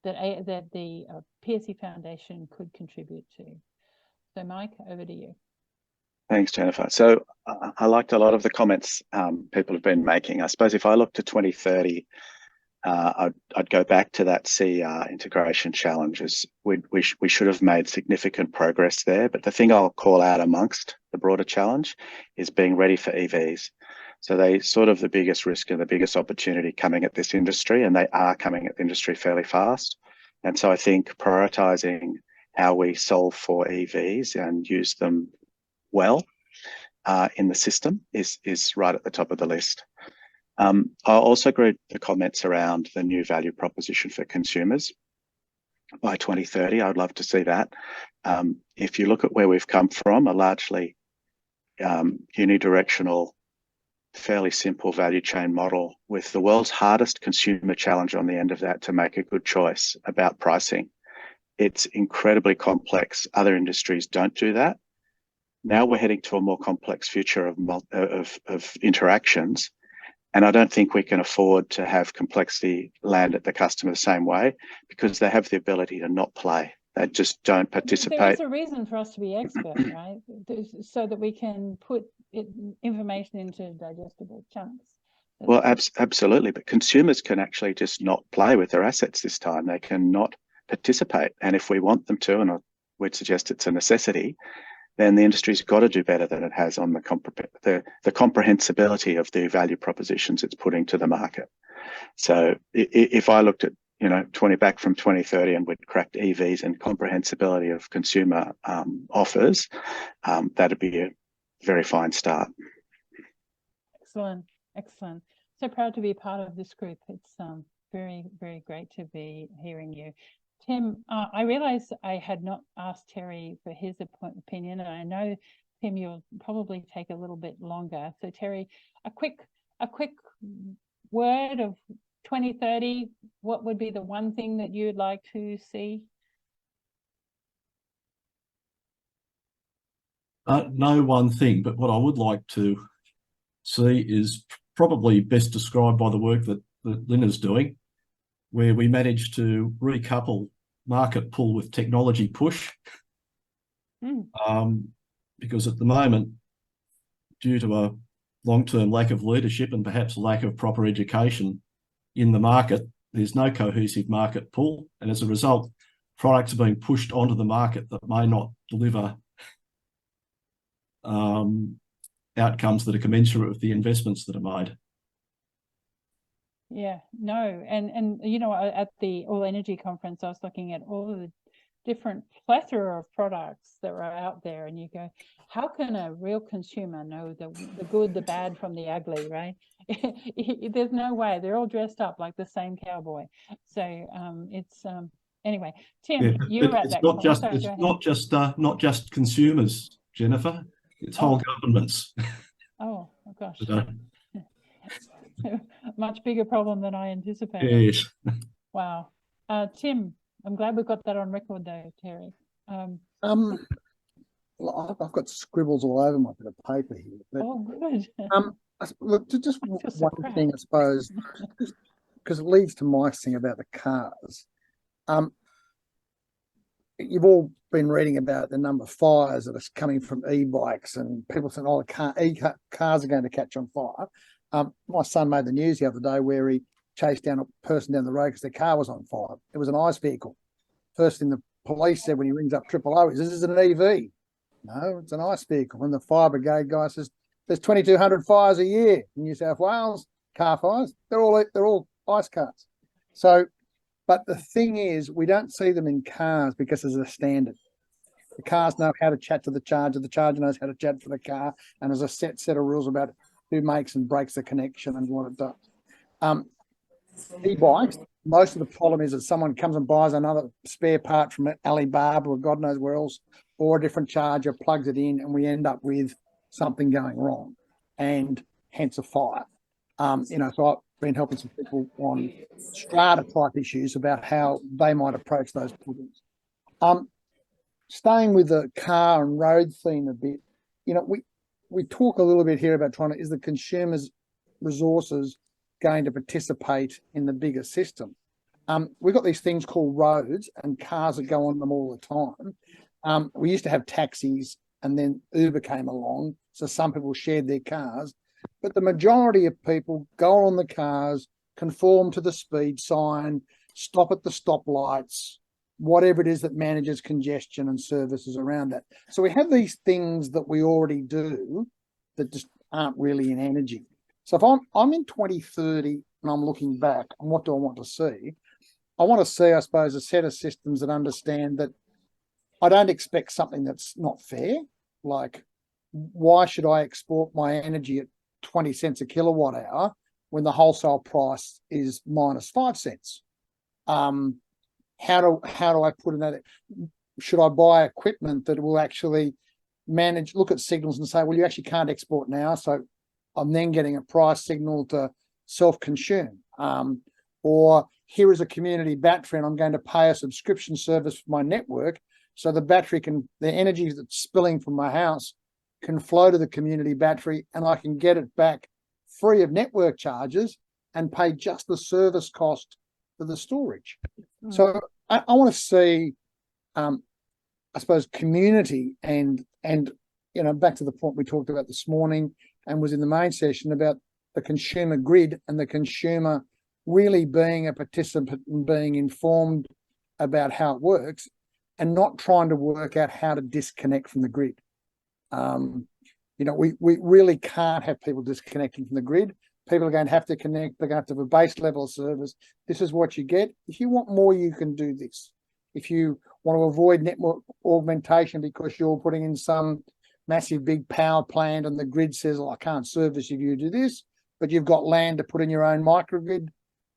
Pearcey Foundation could contribute to. So, Mike, over to you. Thanks, Jennifer. So I liked a lot of the comments people have been making. I suppose if I look to 2030, I'd go back to that CER integration challenges. We should have made significant progress there, but the thing I'll call out amongst the broader challenge is being ready for EVs. So they sort of the biggest risk and the biggest opportunity coming at this industry, and they are coming at the industry fairly fast. And so I think prioritising how we solve for EVs and use them well in the system is right at the top of the list. I also agree with the comments around the new value proposition for consumers by 2030. I would love to see that. If you look at where we've come from, a largely unidirectional, fairly simple value chain model with the world's hardest consumer challenge on the end of that to make a good choice about pricing. It's incredibly complex. Other industries don't do that. Now we're heading to a more complex future of interactions. And I don't think we can afford to have complexity land at the customer the same way, because they have the ability to not play. They just don't participate. There's a reason for us to be expert, right? So that we can put information into digestible chunks. Well, absolutely. But consumers can actually just not play with their assets this time. They cannot participate. And if we want them to, and I would suggest it's a necessity, then the industry's got to do better than it has on the comprehensibility of the value propositions it's putting to the market. So if I looked at, 20 back from 2030 and we'd cracked EVs and comprehensibility of consumer offers, that'd be a very fine start. Excellent, excellent. So proud to be part of this group. It's very, very great to be hearing you. Tim, I realize I had not asked Terry for his opinion, and I know, Tim, you'll probably take a little bit longer. So Terry, a quick word of 2030, what would be the one thing that you'd like to see? No one thing, but what I would like to see is probably best described by the work that Lynn is doing, where we managed to recouple market pull with technology push. Because at the moment, due to a long-term lack of leadership and perhaps a lack of proper education in the market, there's no cohesive market pull. And as a result, products are being pushed onto the market that may not deliver outcomes that are commensurate with the investments that are made. Yeah, no, and at the All Energy conference, I was looking at all of the different plethora of products that are out there, and you go, how can a real consumer know the good, the bad from the ugly, right? There's no way. They're all dressed up like the same cowboy. So it's anyway, Tim, you're at that point. Not just consumers, Jennifer. It's whole governments. Oh gosh. Much bigger problem than I anticipated. Yes. Wow. Tim, I'm glad we've got that on record though, Terry. Well, I've got scribbles all over my bit of paper here. But, oh, good. look, just one thing, I suppose. because it leads to my thing about the cars. You've all been reading about the number of fires that are coming from e-bikes, and people think, oh, cars are going to catch on fire. My son made the news the other day where he chased down a person down the road because their car was on fire. It was an ICE vehicle. First thing the police said when he rings up Triple O is, "This is an EV." No, it's an ICE vehicle. And the fire brigade guy says, "There's 2,200 fires a year in New South Wales, car fires. They're all ICE cars." So, but the thing is, we don't see them in cars because there's a standard. The cars know how to chat to the charger knows how to chat to the car, and there's a set of rules about who makes and breaks the connection and what it does. E-bikes, most of the problem is that someone comes and buys another spare part from Alibaba or God knows where else, or a different charger, plugs it in, and we end up with something going wrong, and hence a fire. So I've been helping some people on strata type issues about how they might approach those problems. Staying with the car and road theme a bit, we talk a little bit here about is the consumer's resources going to participate in the bigger system? We've got these things called roads, and cars that go on them all the time. We used to have taxis, and then Uber came along, so some people shared their cars, but the majority of people go on the cars, conform to the speed sign, stop at the stoplights, whatever it is that manages congestion and services around that. So we have these things that we already do that just aren't really in energy. So if I'm in 2030 and I'm looking back, and what do I want to see? I want to see, I suppose, a set of systems that understand that I don't expect something that's not fair. Like, why should I export my energy at 20 cents a kilowatt hour when the wholesale price is minus 5 cents? How do I put in that? Should I buy equipment that will actually look at signals and say, well, you actually can't export now, so I'm then getting a price signal to self-consume. Or here is a community battery and I'm going to pay a subscription service for my network, so the energy that's spilling from my house can flow to the community battery and I can get it back free of network charges and pay just the service cost for the storage. So I want to see, I suppose, community and back to the point we talked about this morning and was in the main session about the consumer grid and the consumer really being a participant and being informed about how it works and not trying to work out how to disconnect from the grid. We really can't have people disconnecting from the grid. People are going to have to connect. They're going to have to have a base level of service. This is what you get. If you want more, you can do this. If you want to avoid network augmentation because you're putting in some massive big power plant and the grid says, I can't service if you do this, but you've got land to put in your own microgrid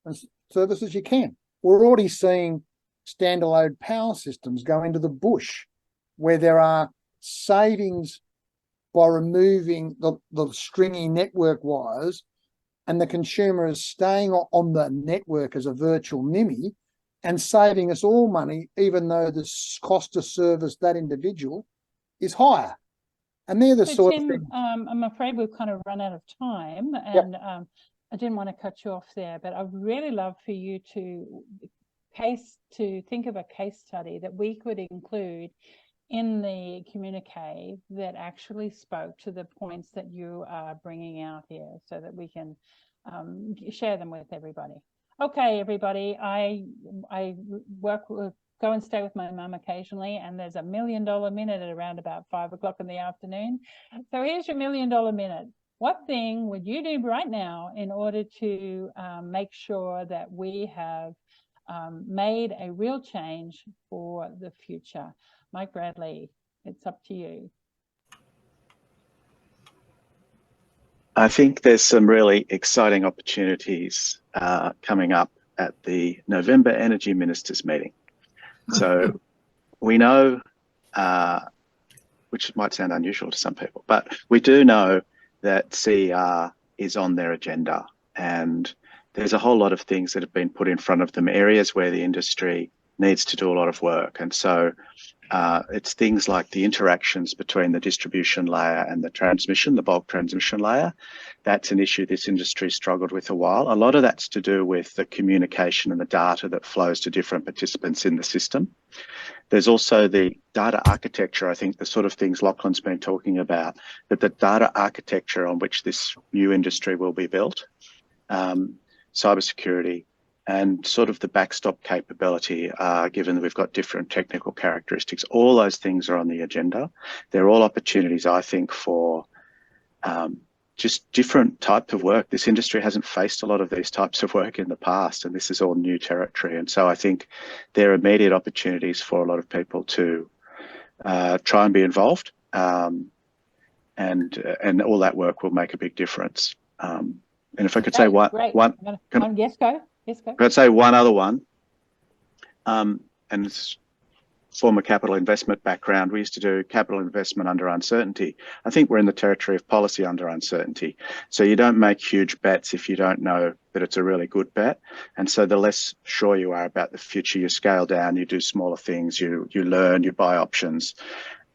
and services, you can. We're already seeing standalone power systems go into the bush where there are savings by removing the stringy network wires, and the consumer is staying on the network as a virtual NIMI and saving us all money, even though the cost to service that individual is higher. And they're the sort Tim, of things. I'm afraid we've kind of run out of time, and I didn't want to cut you off there, but I'd really love for you to think of a case study that we could include in the communique that actually spoke to the points that you are bringing out here, so that we can share them with everybody. Okay, everybody, I go and stay with my mum occasionally, and there's $1 million minute at around about 5 o'clock in the afternoon. So here's your $1 million minute. What thing would you do right now in order to make sure that we have made a real change for the future? Mike Bradley, it's up to you. I think there's some really exciting opportunities coming up at the November Energy Ministers meeting. So we know, which might sound unusual to some people, but we do know that CER is on their agenda, and there's a whole lot of things that have been put in front of them, areas where the industry needs to do a lot of work. And so It's things like the interactions between the distribution layer and the transmission, the bulk transmission layer. That's an issue this industry struggled with a while. A lot of that's to do with the communication and the data that flows to different participants in the system. There's also the data architecture, I think the sort of things Lachlan's been talking about, but the data architecture on which this new industry will be built, cybersecurity, and sort of the backstop capability, given that we've got different technical characteristics. All those things are on the agenda. They're all opportunities, I think, for just different types of work. This industry hasn't faced a lot of these types of work in the past, and this is all new territory. And so I think there are immediate opportunities for a lot of people to try and be involved, and all that work will make a big difference. And if I could say Yes, go. I'd say one other one, and it's former capital investment background. We used to do capital investment under uncertainty. I think we're in the territory of policy under uncertainty. So you don't make huge bets if you don't know that it's a really good bet. And so the less sure you are about the future, you scale down, you do smaller things, you learn, you buy options.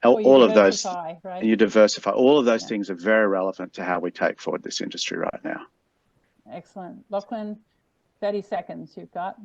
All of those, right? You diversify. All of those things are very relevant to how we take forward this industry right now. Excellent. Lachlan, 30 seconds you've got.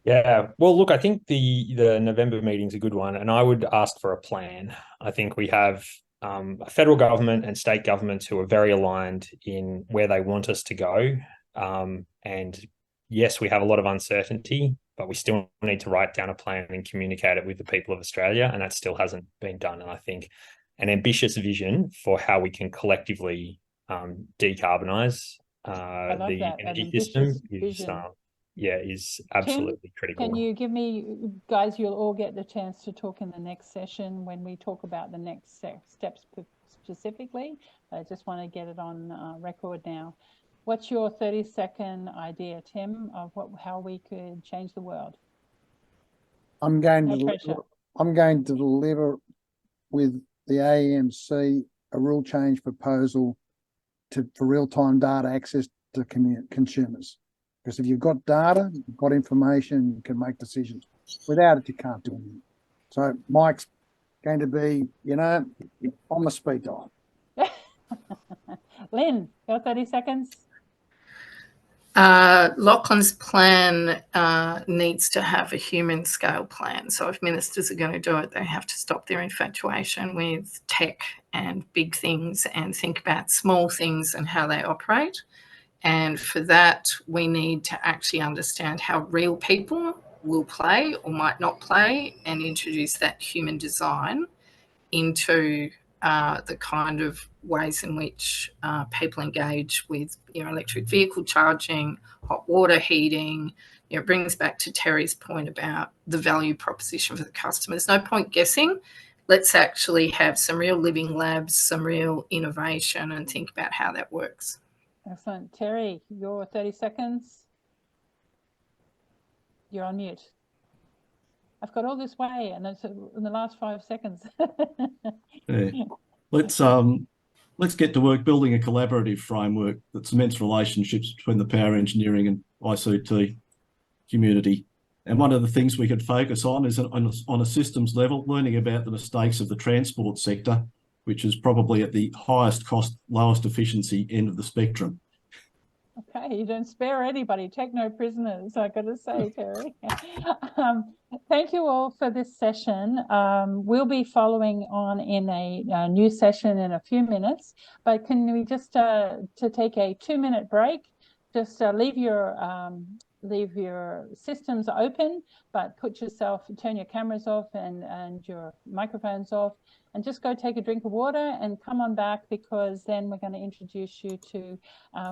Yeah, well, look, I think the November meeting's a good one, and I would ask for a plan. I think we have a federal government and state governments who are very aligned in where they want us to go. And yes, we have a lot of uncertainty, but we still need to write down a plan and communicate it with the people of Australia, and that still hasn't been done. And I think an ambitious vision for how we can collectively decarbonise the energy system is absolutely critical. Can you give me, guys, you'll all get the chance to talk in the next session when we talk about the next steps specifically. I just want to get it on record now. What's your 30-second idea, Tim, of how we could change the world? I'm going to deliver with the AEMC a rule change proposal for real-time data access to consumers. Because if you've got data, you've got information, you can make decisions. Without it, you can't do anything. So Mike's going to be, on the speed dial. Lynn, your 30 seconds. Lachlan's plan needs to have a human scale plan. So if ministers are going to do it, they have to stop their infatuation with tech and big things and think about small things and how they operate. And for that, we need to actually understand how real people will play or might not play and introduce that human design into the kind of ways in which people engage with electric vehicle charging, hot water heating. It brings back to Terry's point about the value proposition for the customer. There's no point guessing. Let's actually have some real living labs, some real innovation, and think about how that works. Excellent. Terry, your 30 seconds. You're on mute. I've got all this way and it's in the last 5 seconds. Yeah. Let's get to work building a collaborative framework that cements relationships between the power engineering and ICT community. And one of the things we could focus on is on a systems level, learning about the mistakes of the transport sector, which is probably at the highest cost, lowest efficiency end of the spectrum. Okay, you don't spare anybody. Take no prisoners, I got to say, Terry. Thank you all for this session. We'll be following on in a new session in a few minutes, but can we just to take a 2-minute break, just leave your systems open, but turn your cameras off and your microphones off, and just go take a drink of water and come on back, because then we're going to introduce you to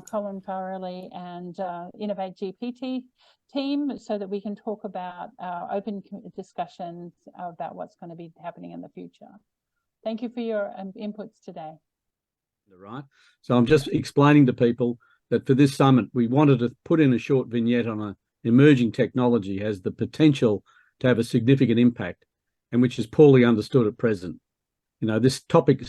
Colin Farrelly and Innovate GPT team, so that we can talk about open discussions about what's going to be happening in the future. Thank you for your inputs today. Right. So I'm just explaining to people that for this summit, we wanted to put in a short vignette on an emerging technology has the potential to have a significant impact, and which is poorly understood at present. This topic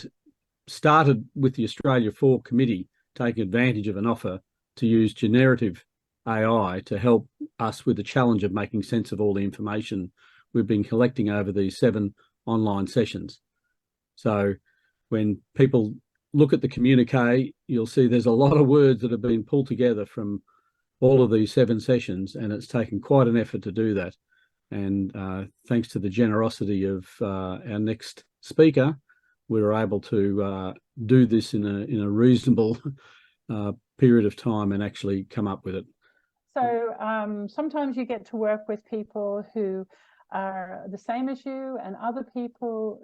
started with the Australia 4 committee taking advantage of an offer to use generative AI to help us with the challenge of making sense of all the information we've been collecting over these 7 online sessions. So when people look at the communique, you'll see there's a lot of words that have been pulled together from all of these 7 sessions, and it's taken quite an effort to do that. And thanks to the generosity of our next speaker, we were able to do this in a reasonable period of time and actually come up with it. So sometimes you get to work with people who are the same as you, and other people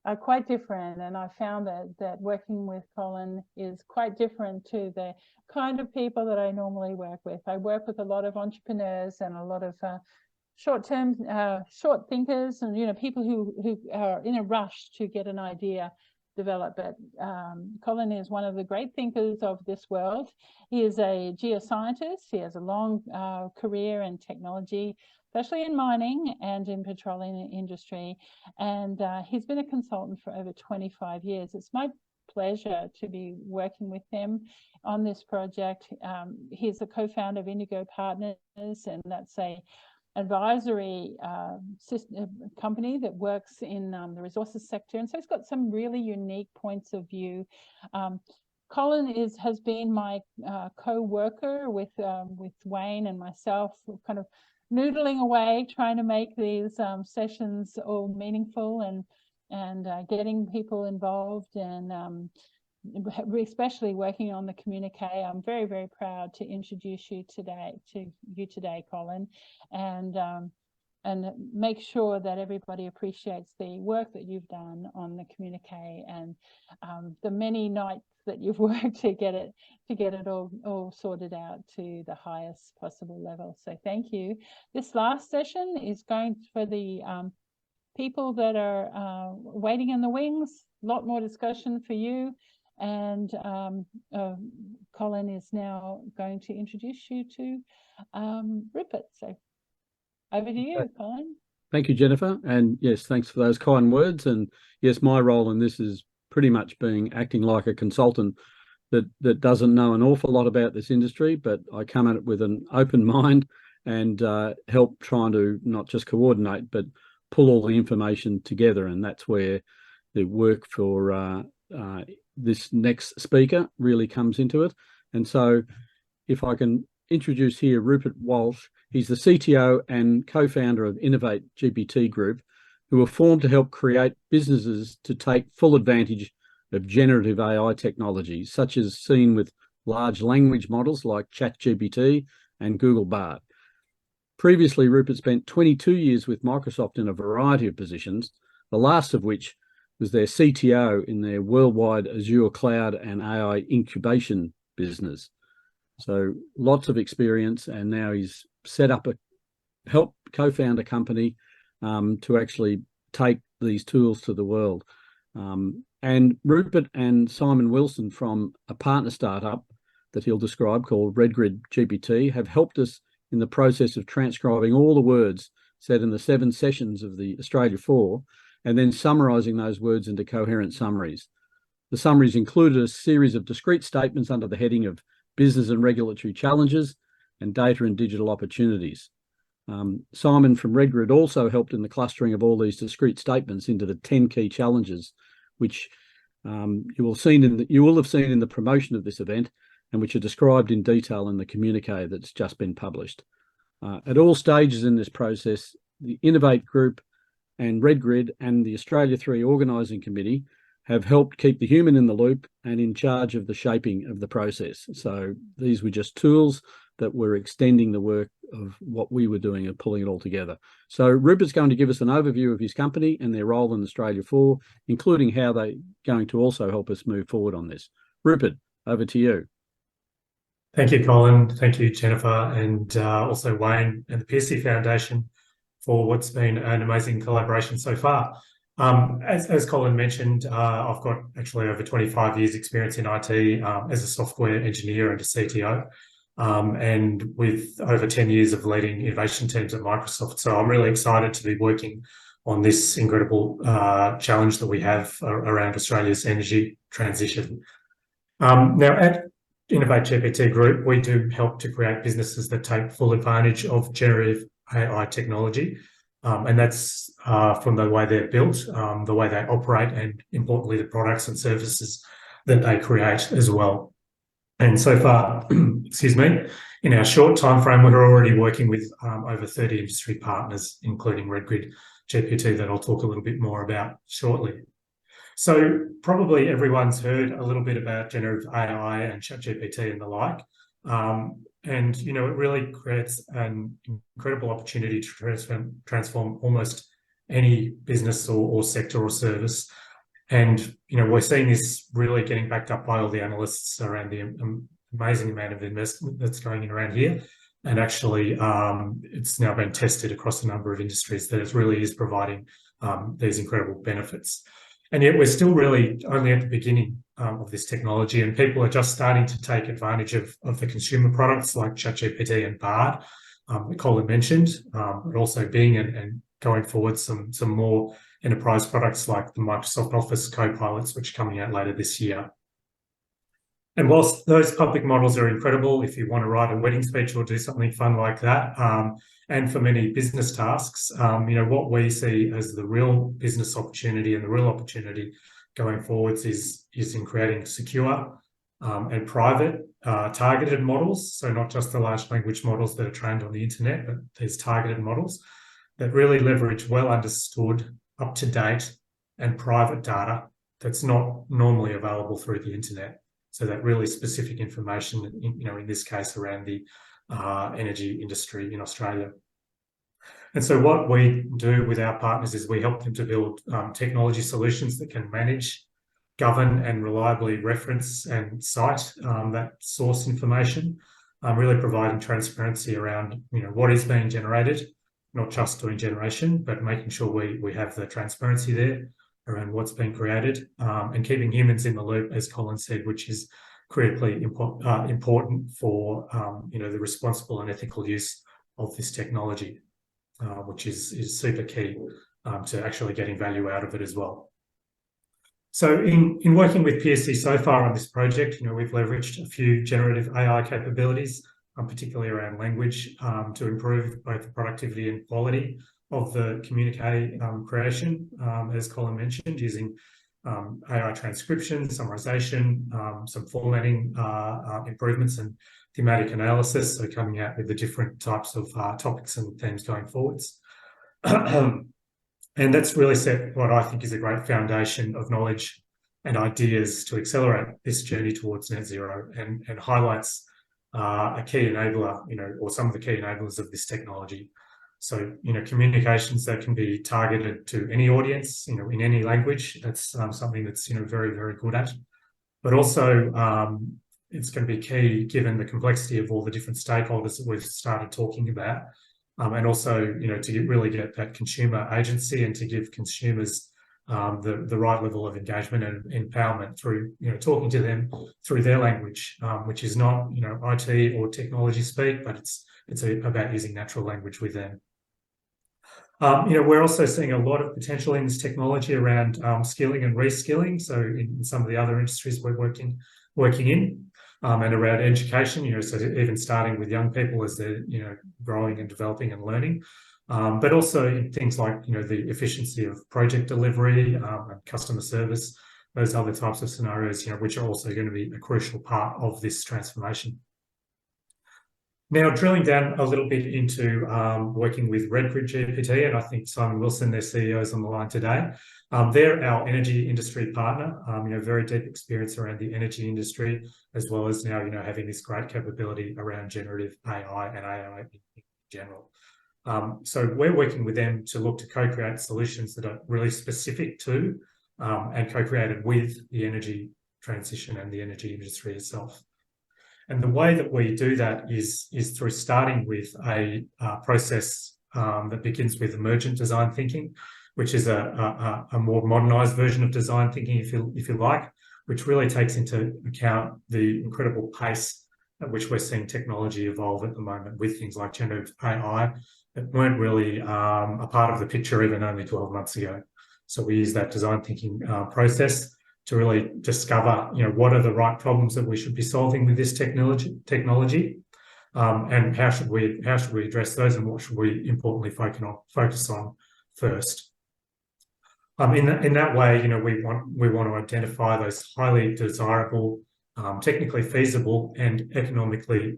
are quite different. And I found that working with Colin is quite different to the kind of people that I normally work with. I work with a lot of entrepreneurs and a lot of short thinkers, and people who are in a rush to get an idea developed. But Colin is one of the great thinkers of this world. He is a geoscientist. He has a long career in technology, especially in mining and in petroleum industry, and he's been a consultant for over 25 years. It's my pleasure to be working with him on this project. He's a co-founder of Indigo Partners, and that's a advisory company that works in the resources sector, and so he's got some really unique points of view. Colin has been my co-worker with Wayne and myself, kind of noodling away trying to make these sessions all meaningful and getting people involved, and especially working on the communique. I'm very, very proud to introduce you today, Colin, and make sure that everybody appreciates the work that you've done on the communique, and the many nights that you've worked to get it all sorted out to the highest possible level. So thank you. This last session is going for the people that are waiting in the wings. A lot more discussion for you. And Colin is now going to introduce you to Rupert. So over to you, Colin. Thank you, Jennifer. And yes, thanks for those kind words. And yes, my role in this is pretty much acting like a consultant that doesn't know an awful lot about this industry, but I come at it with an open mind and help trying to not just coordinate, but pull all the information together. And that's where the work for this next speaker really comes into it. And so if I can introduce here Rupert Walsh, he's the CTO and co-founder of Innovate GPT Group, who were formed to help create businesses to take full advantage of generative AI technologies, such as seen with large language models like ChatGPT and Google Bard. Previously, Rupert spent 22 years with Microsoft in a variety of positions, the last of which was their CTO in their worldwide Azure cloud and AI incubation business. So lots of experience, and now he's set up help co-found a company to actually take these tools to the world. And Rupert and Simon Wilson from a partner startup that he'll describe called Redgrid GPT have helped us in the process of transcribing all the words said in the 7 sessions of the Australia 4, and then summarising those words into coherent summaries. The summaries included a series of discrete statements under the heading of business and regulatory challenges and data and digital opportunities. Simon from Redgrid also helped in the clustering of all these discrete statements into the 10 key challenges, which you will have seen in the promotion of this event, and which are described in detail in the communique that's just been published. At all stages in this process, the Innovate Group and Redgrid and the Australia 3 Organising Committee have helped keep the human in the loop and in charge of the shaping of the process. So these were just tools that were extending the work of what we were doing and pulling it all together. So Rupert's going to give us an overview of his company and their role in Australia 4, including how they're going to also help us move forward on this. Rupert, over to you. Thank you, Colin. Thank you, Jennifer, and also Wayne and the Pearcey Foundation for what's been an amazing collaboration so far. As Colin mentioned, I've got actually over 25 years experience in IT as a software engineer and a CTO, and with over 10 years of leading innovation teams at Microsoft. So I'm really excited to be working on this incredible challenge that we have around Australia's energy transition. Now, at Innovate GPT Group, we do help to create businesses that take full advantage of generative AI technology And that's from the way they're built, the way they operate, and importantly, the products and services that they create as well. And so far, excuse me, in our short time frame, we're already working with over 30 industry partners, including RedGrid GPT, that I'll talk a little bit more about shortly. So probably everyone's heard a little bit about generative AI and ChatGPT and the like. And, you know, it really creates an incredible opportunity to transform almost any business or sector or service. And, you know, we're seeing this really getting backed up by all the analysts around the amazing amount of investment that's going in around here. And actually, it's now been tested across a number of industries that it really is providing these incredible benefits. And yet we're still really only at the beginning of this technology, and people are just starting to take advantage of the consumer products like ChatGPT and Bard, that Colin mentioned, but also Bing and going forward some more enterprise products like the Microsoft Office Copilots, which are coming out later this year. And whilst those public models are incredible, if you want to write a wedding speech or do something fun like that, and for many business tasks, you know, what we see as the real business opportunity and the real opportunity going forwards is in creating secure and private targeted models. So not just the large language models that are trained on the internet, but these targeted models that really leverage well understood, up-to-date and private data that's not normally available through the internet. So that really specific information, you know, in this case around the energy industry in Australia. And so what we do with our partners is we help them to build technology solutions that can manage, govern and reliably reference and cite that source information, really providing transparency around, you know, what is being generated, not just doing generation, but making sure we have the transparency there around what's being created, and keeping humans in the loop, as Colin said, which is critically important for you know, the responsible and ethical use of this technology, which is super key to actually getting value out of it as well. So in working with Pearcey so far on this project, you know, we've leveraged a few generative AI capabilities, particularly around language, to improve both the productivity and quality of the communique creation, as Colin mentioned, using AI transcription, summarization, some formatting improvements and thematic analysis, so coming out with the different types of topics and themes going forwards. And that's really set what I think is a great foundation of knowledge and ideas to accelerate this journey towards net zero, and highlights a key enabler, you know, or some of the key enablers of this technology. So, you know, communications that can be targeted to any audience, you know, in any language, that's something that's, you know, very, very good at. But also, it's going to be key given the complexity of all the different stakeholders that we've started talking about. And also, you know, to really get that consumer agency and to give consumers the right level of engagement and empowerment through, you know, talking to them through their language, which is not, you know, IT or technology speak, but it's about using natural language with them. You know, we're also seeing a lot of potential in this technology around skilling and reskilling. So in some of the other industries we're working in, and around education, you know, so even starting with young people as they're, you know, growing and developing and learning, but also in things like, you know, the efficiency of project delivery, and customer service, those other types of scenarios, you know, which are also going to be a crucial part of this transformation. Now, drilling down a little bit into working with RedGrid GPT, and I think Simon Wilson, their CEO, is on the line today. They're our energy industry partner, you know, very deep experience around the energy industry, as well as now, you know, having this great capability around generative AI and AI in general. So we're working with them to look to co-create solutions that are really specific to and co-created with the energy transition and the energy industry itself. And the way that we do that is through starting with a process that begins with emergent design thinking, which is a more modernized version of design thinking, if you like, which really takes into account the incredible pace at which we're seeing technology evolve at the moment with things like generative AI that weren't really a part of the picture even only 12 months ago. So we use that design thinking process to really discover, you know, what are the right problems that we should be solving with this technology, and how should we address those, and what should we importantly focus on first. In that way, you know, we want to identify those highly desirable, technically feasible and technically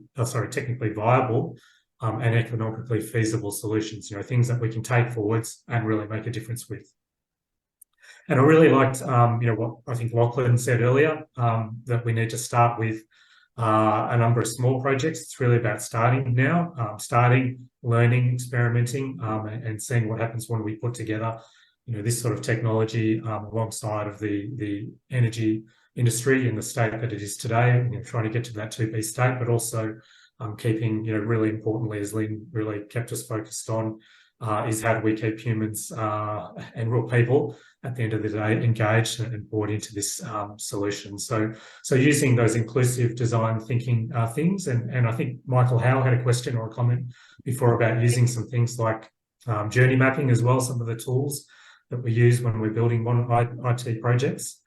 viable and economically feasible solutions, you know, things that we can take forwards and really make a difference with. And I really liked, you know, what I think Lachlan said earlier, that we need to start with a number of small projects. It's really about starting now, learning, experimenting, and seeing what happens when we put together, you know, this sort of technology alongside of the energy industry in the state that it is today, you know, trying to get to that 2B state, but also keeping, you know, really importantly, as Lynn really kept us focused on, is how do we keep humans and real people at the end of the day engaged and brought into this solution. So using those inclusive design thinking things, and I think Michael Howe had a question or a comment before about using some things like journey mapping as well, some of the tools that we use when we're building IT projects.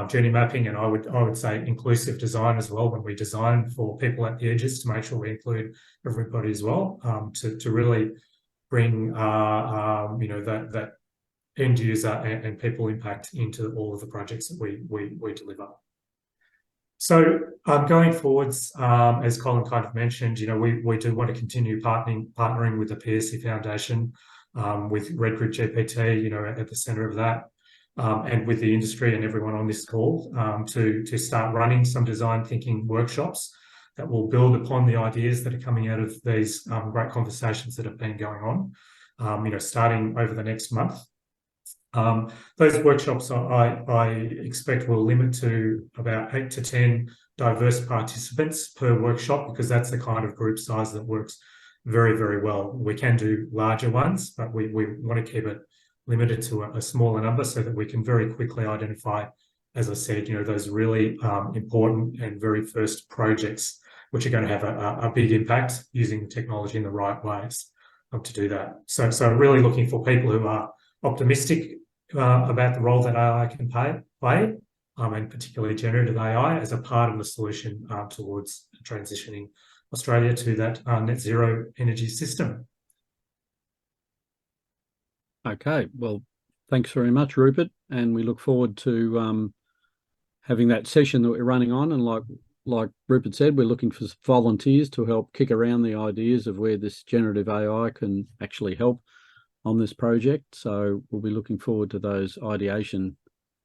Journey mapping, and I would say inclusive design as well, when we design for people at the edges, to make sure we include everybody as well, to really bring you know, that end user and people impact into all of the projects that we deliver. So going forwards, as Colin kind of mentioned, you know, we do want to continue partnering with the Pearcey Foundation, with Red Group GPT, you know, at the centre of that. And with the industry and everyone on this call, to start running some design thinking workshops that will build upon the ideas that are coming out of these great conversations that have been going on, you know, starting over the next month. Those workshops I expect will limit to about 8 to 10 diverse participants per workshop, because that's the kind of group size that works very, very well. We can do larger ones, but we want to keep it limited to a smaller number so that we can very quickly identify, as I said, you know, those really important and very first projects which are going to have a big impact using the technology in the right ways to do that. So really looking for people who are optimistic about the role that AI can play, and particularly generative AI as a part of the solution towards transitioning Australia to that net zero energy system. Okay, well, thanks very much, Rupert, and we look forward to having that session that we're running on. And like Rupert said, we're looking for volunteers to help kick around the ideas of where this generative AI can actually help on this project. So we'll be looking forward to those ideation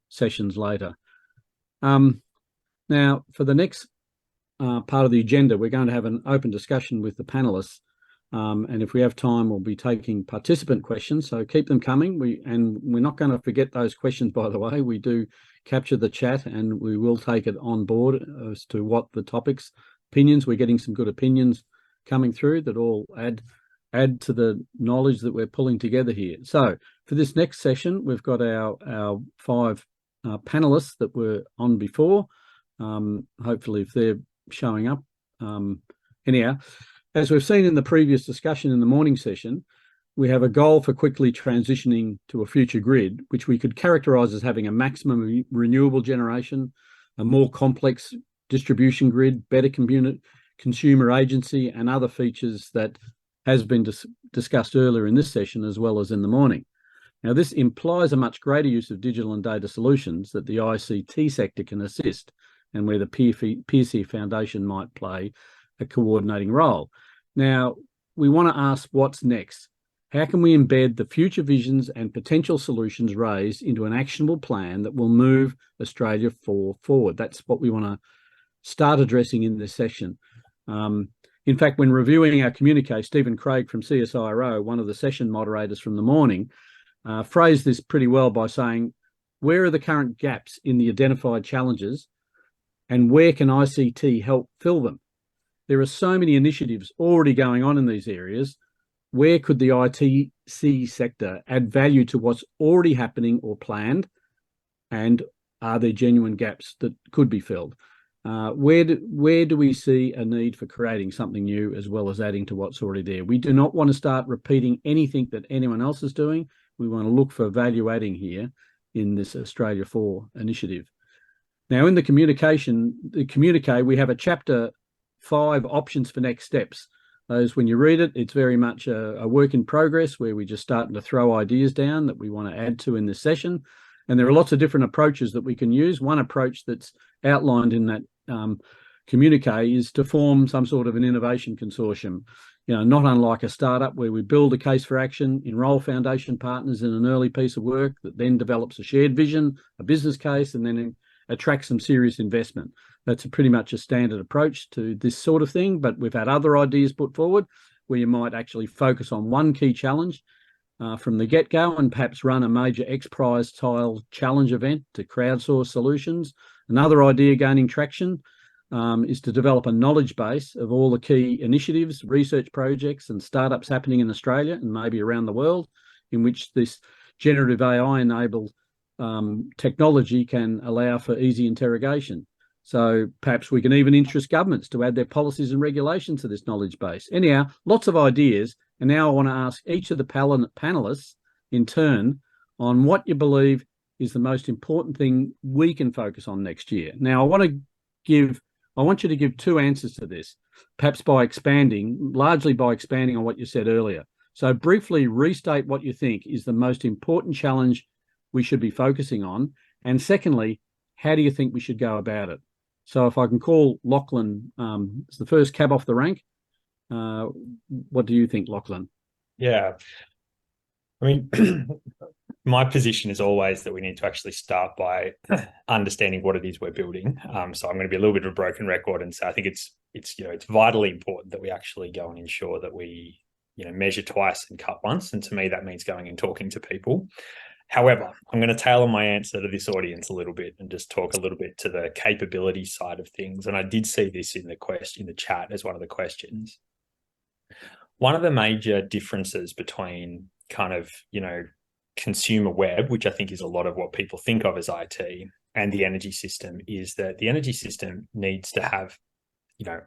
sessions later. Now, for the next part of the agenda, we're going to have an open discussion with the panelists. And if we have time, we'll be taking participant questions, so keep them coming. We're not going to forget those questions, by the way. We do capture the chat and we will take it on board as to what the topics, opinions. We're getting some good opinions coming through that all add to the knowledge that we're pulling together here. So for this next session, we've got our 5 panelists that were on before. Hopefully, if they're showing up. Anyhow, as we've seen in the previous discussion in the morning session, we have a goal for quickly transitioning to a future grid, which we could characterise as having a maximum renewable generation, a more complex distribution grid, better consumer agency, and other features that has been discussed earlier in this session as well as in the morning. Now, this implies a much greater use of digital and data solutions that the ICT sector can assist, and where the Pearcey Foundation might play a coordinating role. Now, we want to ask what's next. How can we embed the future visions and potential solutions raised into an actionable plan that will move Australia forward? That's what we want to start addressing in this session. In fact, when reviewing our communique, Stephen Craig from CSIRO, one of the session moderators from the morning, phrased this pretty well by saying, where are the current gaps in the identified challenges and where can ICT help fill them? There are so many initiatives already going on in these areas. Where could the ITC sector add value to what's already happening or planned? And are there genuine gaps that could be filled? Where do we see a need for creating something new as well as adding to what's already there? We do not want to start repeating anything that anyone else is doing. We want to look for value adding here in this Australia 4 initiative. Now, in the communique, we have a chapter 5 options for next steps. Those, when you read it, it's very much a work in progress where we're just starting to throw ideas down that we want to add to in this session. And there are lots of different approaches that we can use. One approach that's outlined in that communique is to form some sort of an innovation consortium, not unlike a startup where we build a case for action, enroll foundation partners in an early piece of work that then develops a shared vision, a business case, and then attract some serious investment. That's pretty much a standard approach to this sort of thing, but we've had other ideas put forward where you might actually focus on one key challenge from the get-go and perhaps run a major X-Prize style challenge event to crowdsource solutions. Another idea gaining traction is to develop a knowledge base of all the key initiatives, research projects and startups happening in Australia and maybe around the world, in which this generative AI-enabled technology can allow for easy interrogation. So perhaps we can even interest governments to add their policies and regulations to this knowledge base. Anyhow, lots of ideas. And now I want to ask each of the panelists in turn on what you believe is the most important thing we can focus on next year. Now, I want you to give 2 answers to this, perhaps largely by expanding on what you said earlier. So briefly restate what you think is the most important challenge we should be focusing on. And secondly, how do you think we should go about it? So if I can call Lachlan as the first cab off the rank, what do you think, Lachlan? Yeah. I mean, my position is always that we need to actually start by understanding what it is we're building. So I'm going to be a little bit of a broken record and say I think it's vitally important that we actually go and ensure that we measure twice and cut once. And to me, that means going and talking to people. However, I'm going to tailor my answer to this audience a little bit and just talk a little bit to the capability side of things. And I did see this in the chat as one of the questions. One of the major differences between kind of, consumer web, which I think is a lot of what people think of as IT, and the energy system is that the energy system needs to have,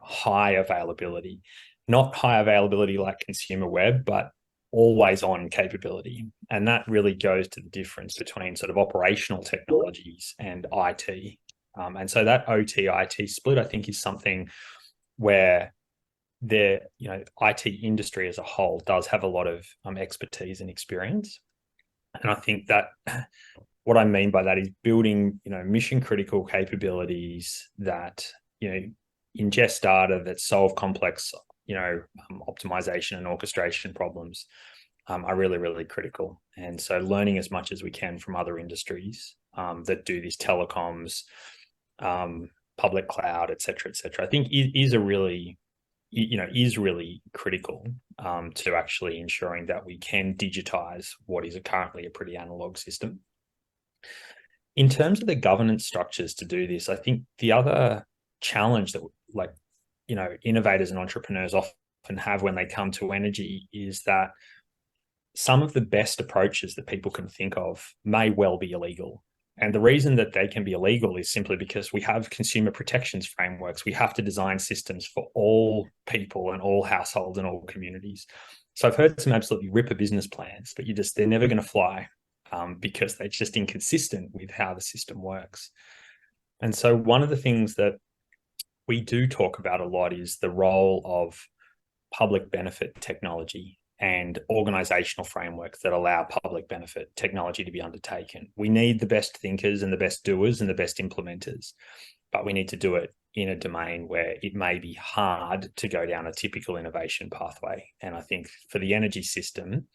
high availability, not high availability like consumer web, but always on capability. And that really goes to the difference between sort of operational technologies and IT. And so that OT-IT split, I think, is something where the IT industry as a whole does have a lot of expertise and experience. And I think that what I mean by that is building, mission critical capabilities that, ingest data, that solve complex optimization and orchestration problems are really, really critical. And so learning as much as we can from other industries that do these telecoms, public cloud, et cetera, I think is really critical to actually ensuring that we can digitize what is currently a pretty analog system. In terms of the governance structures to do this, I think the other challenge that innovators and entrepreneurs often have when they come to energy is that some of the best approaches that people can think of may well be illegal. And the reason that they can be illegal is simply because we have consumer protections frameworks. We have to design systems for all people and all households and all communities. So I've heard some absolutely ripper business plans, but they're never going to fly because they're just inconsistent with how the system works. And so one of the things that we do talk about a lot is the role of public benefit technology and organizational frameworks that allow public benefit technology to be undertaken. We need the best thinkers and the best doers and the best implementers, but we need to do it in a domain where it may be hard to go down a typical innovation pathway. And I think for the energy system,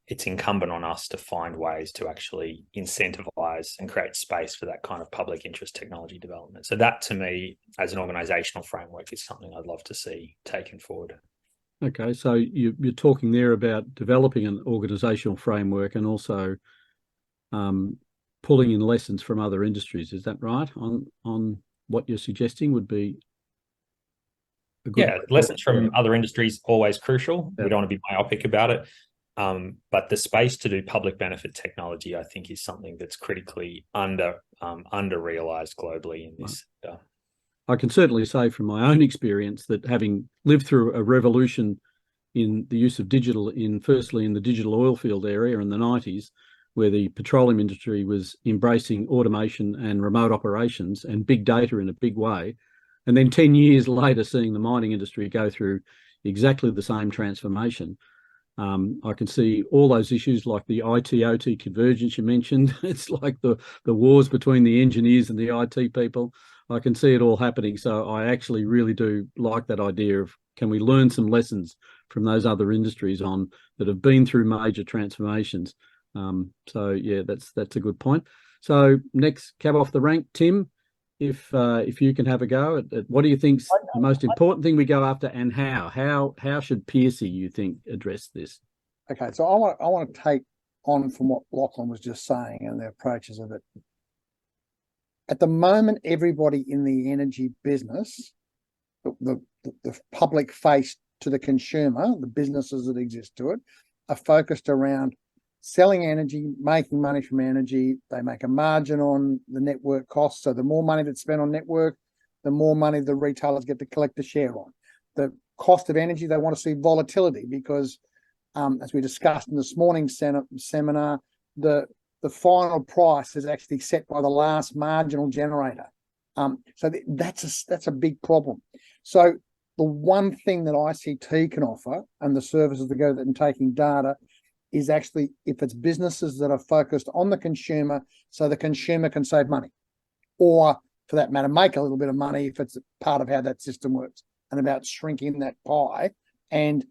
it's incumbent on us to find ways to actually incentivize and create space for that kind of public interest technology development. So that, to me, as an organizational framework, is something I'd love to see taken forward. Okay, so you're talking there about developing an organizational framework and also pulling in lessons from other industries. Is that right? On what you're suggesting would be a good lessons from other industries always crucial. We don't want to be myopic about it. But the space to do public benefit technology, I think, is something that's critically under-realized globally in this sector. I can certainly say from my own experience that having lived through a revolution in the use of digital firstly in the digital oil field area in the 90s, where the petroleum industry was embracing automation and remote operations and big data in a big way, And then 10 years later, seeing the mining industry go through exactly the same transformation. I can see all those issues like the IT-OT convergence you mentioned. It's like the wars between the engineers and the IT people. I can see it all happening. So I actually really do like that idea of, can we learn some lessons from those other industries that have been through major transformations? So yeah, that's a good point. So next cab off the rank, Tim, if you can have a go at what do you think's the most important thing we go after, and how should Pearcey, you think, address this? Okay, so I want to take on from what Lachlan was just saying and the approaches of it. At the moment, everybody in the energy business, the public face to the consumer, the businesses that exist to it, are focused around selling energy, making money from energy. They make a margin on the network costs. So the more money that's spent on network, the more money the retailers get to collect a share on. The cost of energy, they want to see volatility because, as we discussed in this morning's seminar, the final price is actually set by the last marginal generator. So that's a big problem. So the one thing that ICT can offer, and the services that go in taking data, is actually, if it's businesses that are focused on the consumer, so the consumer can save money, or for that matter, make a little bit of money if it's part of how that system works, and about shrinking that pie. And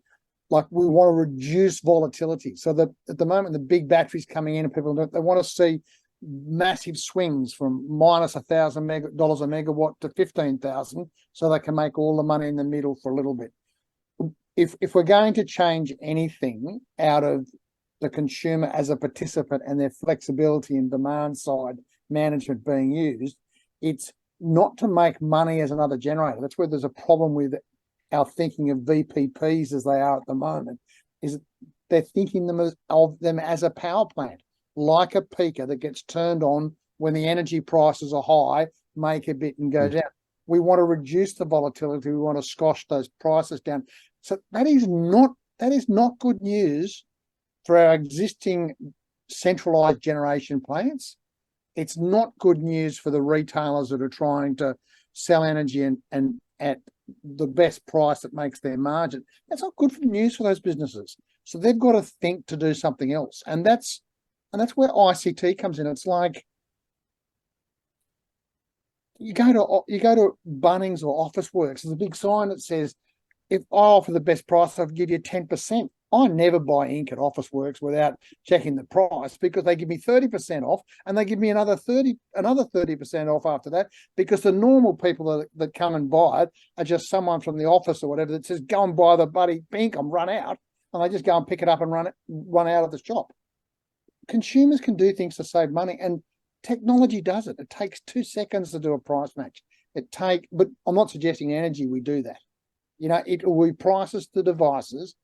like, we want to reduce volatility. So that at the moment, the big batteries coming in, and people, they want to see massive swings from minus $1,000 a megawatt to 15,000, so they can make all the money in the middle for a little bit. If we're going to change anything out of the consumer as a participant and their flexibility and demand side management being used, it's not to make money as another generator. That's where there's a problem with our thinking of VPPs as they are at the moment, is they're thinking of them as a power plant, like a peaker that gets turned on when the energy prices are high, make a bit and go down. We want to reduce the volatility. We want to squash those prices down. So that is not good news for our existing centralized generation plants. It's not good news for the retailers that are trying to sell energy and at the best price that makes their margin. That's not good news for those businesses. So they've got to think to do something else. And that's where ICT comes in. It's like, you go to Bunnings or Officeworks, there's a big sign that says, if I offer the best price, I'll give you 10%. I never buy ink at Officeworks without checking the price, because they give me 30% off, and they give me another 30% off after that, because the normal people that come and buy it are just someone from the office or whatever that says, go and buy the bloody ink, I'm run out, and they just go and pick it up and run out of the shop. Consumers can do things to save money, and technology does it. It takes 2 seconds to do a price match. But I'm not suggesting energy we do that. We prices the devices,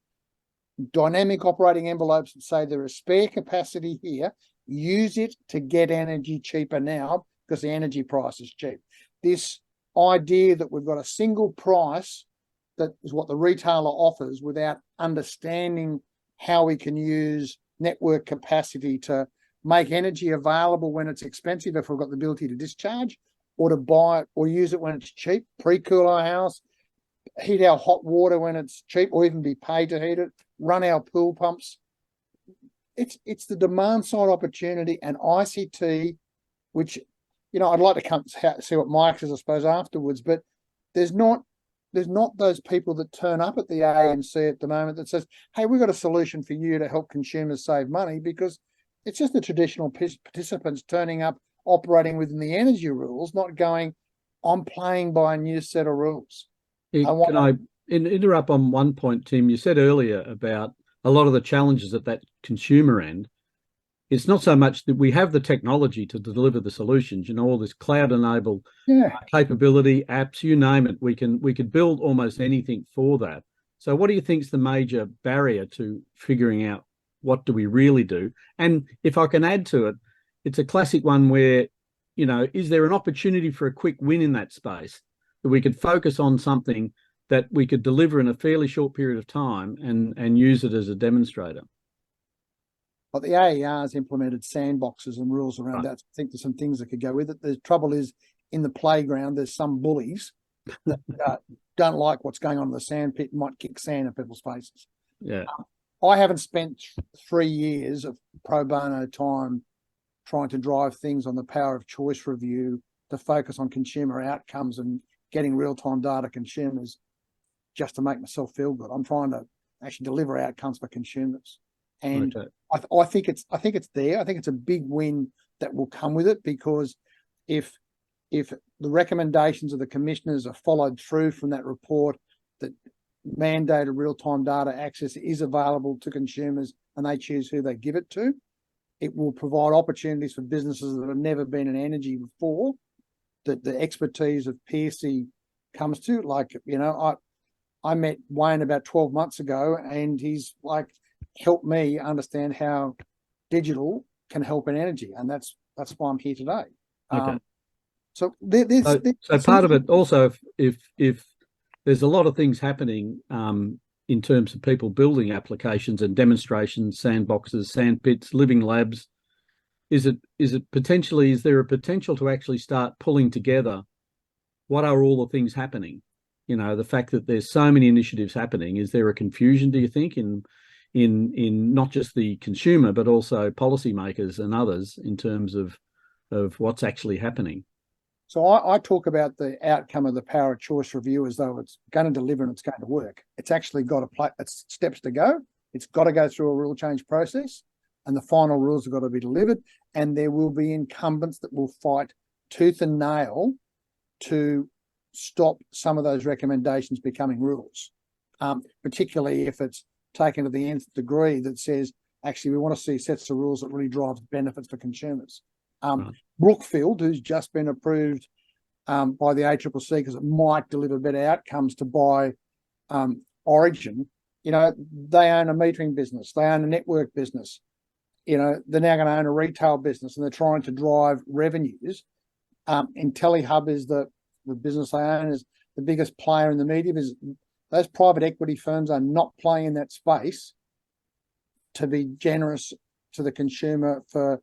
dynamic operating envelopes that say there is spare capacity here, use it to get energy cheaper now because the energy price is cheap. This idea that we've got a single price that is what the retailer offers, without understanding how we can use network capacity to make energy available when it's expensive, if we've got the ability to discharge, or to buy it or use it when it's cheap, pre-cool our house, heat our hot water when it's cheap, or even be paid to heat it, run our pool pumps. It's the demand side opportunity, and ICT, which, I'd like to come see what Mike says, I suppose, afterwards, but there's not those people that turn up at the ANC at the moment that says, hey, we've got a solution for you to help consumers save money, because it's just the traditional participants turning up, operating within the energy rules, not going, I'm playing by a new set of rules. Can I interrupt on one point, Tim? You said earlier about a lot of the challenges at that consumer end. It's not so much that we have the technology to deliver the solutions, all this cloud-enabled capability, apps, you name it. We could build almost anything for that. So what do you think is the major barrier to figuring out what do we really do? And if I can add to it, it's a classic one where, is there an opportunity for a quick win in that space? That we could focus on something that we could deliver in a fairly short period of time and use it as a demonstrator. Well, the AER has implemented sandboxes and rules around that. I think there's some things that could go with it. The trouble is, in the playground, there's some bullies that don't like what's going on in the sandpit and might kick sand in people's faces. Yeah. I haven't spent 3 years of pro bono time trying to drive things on the power of choice review to focus on consumer outcomes and getting real-time data consumers just to make myself feel good. I'm trying to actually deliver outcomes for consumers. And Okay. I think it's there. I think it's a big win that will come with it, because if the recommendations of the commissioners are followed through from that report, that mandated real-time data access is available to consumers and they choose who they give it to, it will provide opportunities for businesses that have never been in energy before, that the expertise of Pearcey comes to. Like, you know, I met Wayne about 12 months ago, and he's like helped me understand how digital can help in energy, and that's why I'm here today. Okay. So part of it also, if there's a lot of things happening in terms of people building applications and demonstrations, sandboxes, sandpits, living labs, is there a potential to actually start pulling together what are all the things happening? You know, the fact that there's so many initiatives happening, is there a confusion, do you think, in not just the consumer but also policymakers and others in terms of what's actually happening? So I talk about the outcome of the power of choice review as though it's going to deliver and it's going to work. It's actually got it's steps to go. It's got to go through a rule change process, and the final rules have got to be delivered. And there will be incumbents that will fight tooth and nail to stop some of those recommendations becoming rules, particularly if it's taken to the nth degree that says, actually, we want to see sets of rules that really drive benefits for consumers. Right. Brookfield, who's just been approved by the ACCC because it might deliver better outcomes to buy Origin, you know, they own a metering business, they own a network business, you know, they're now going to own a retail business, and they're trying to drive revenues. IntelliHub is the business they own, is the biggest player in the media. Those private equity firms are not playing in that space to be generous to the consumer for.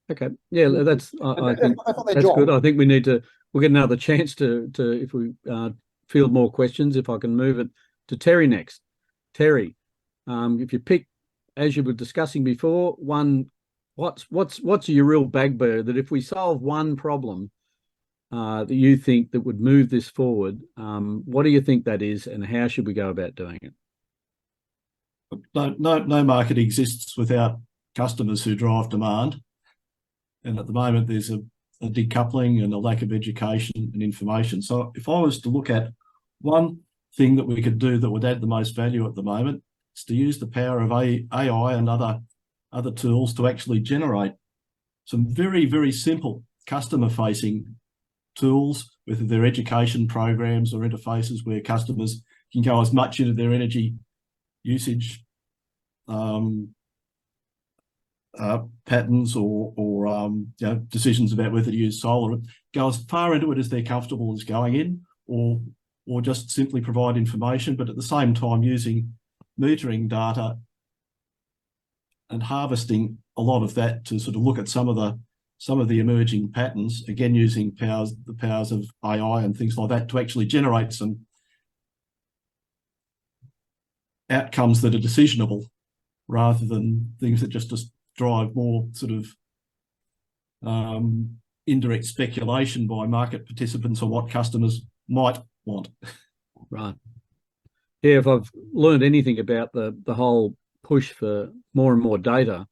Okay, yeah, that's I think that's job. good. I think we'll get another chance to if we field more questions. If I can move it to Terry next. Terry, if you pick, as you were discussing before, what's your real bugbear that if we solve one problem that you think that would move this forward, what do you think that is, and how should we go about doing it? No market exists without customers who drive demand. And at the moment, there's a decoupling and a lack of education and information. So if I was to look at one thing that we could do that would add the most value at the moment, it's to use the power of AI and other tools to actually generate some very, very simple customer-facing tools, whether they're education programs or interfaces where customers can go as much into their energy usage patterns or you know, decisions about whether to use solar, go as far into it as they're comfortable as going in, or just simply provide information, but at the same time using metering data and harvesting a lot of that to sort of look at some of the emerging patterns, again using the powers of AI and things like that to actually generate some outcomes that are decisionable, rather than things that just drive more sort of indirect speculation by market participants on what customers might want. Right. Yeah, if I've learned anything about the whole push for more and more data,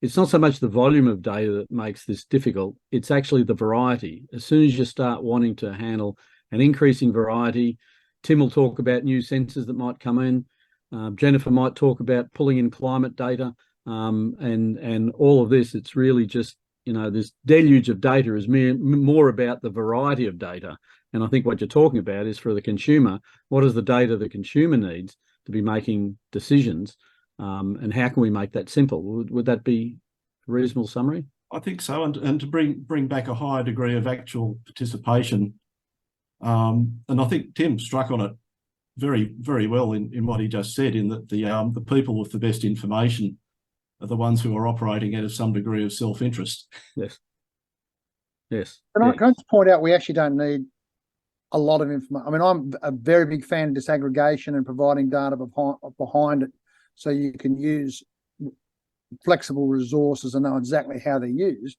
it's not so much the volume of data that makes this difficult, it's actually the variety. As soon as you start wanting to handle an increasing variety, Tim will talk about new sensors that might come in, Jennifer might talk about pulling in climate data, and all of this. It's really just, you know, this deluge of data is more about the variety of data. And I think what you're talking about is, for the consumer, what is the data the consumer needs to be making decisions, and how can we make that simple? Would that be a reasonable summary? I think so, and to bring back a higher degree of actual participation. And I think Tim struck on it very, very well in what he just said, in that the people with the best information are the ones who are operating out of some degree of self-interest. Yes. Yes. Can I just point out, we actually don't need a lot of information. I mean, I'm a very big fan of disaggregation and providing data behind it, so you can use flexible resources and know exactly how they're used.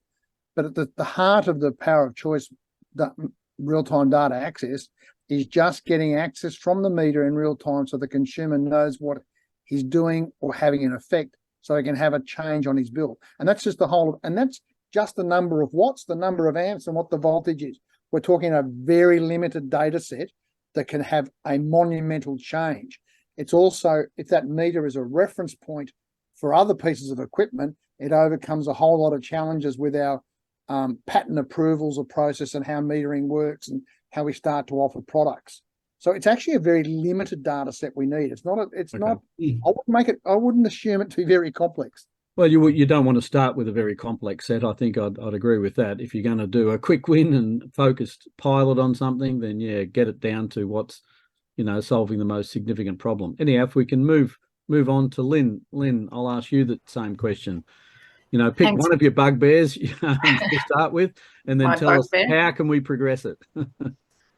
But at the heart of the power of choice, real-time data access, is just getting access from the meter in real time, so the consumer knows what he's doing or having an effect, so he can have a change on his bill. And that's just and that's just the number of watts, the number of amps, and what the voltage is. We're talking a very limited data set that can have a monumental change. It's also, if that meter is a reference point for other pieces of equipment, it overcomes a whole lot of challenges with our pattern approvals of process and how metering works and how we start to offer products. So it's actually a very limited data set we need. It's not, I wouldn't assume it to be very complex. Well, you don't want to start with a very complex set. I think I'd agree with that. If you're going to do a quick win and focused pilot on something, then yeah, get it down to what's, solving the most significant problem. Anyhow, if we can move on to Lynn. Lynn, I'll ask you the same question. Pick Thanks. one of your bugbears to start with, and then tell us how can we progress it.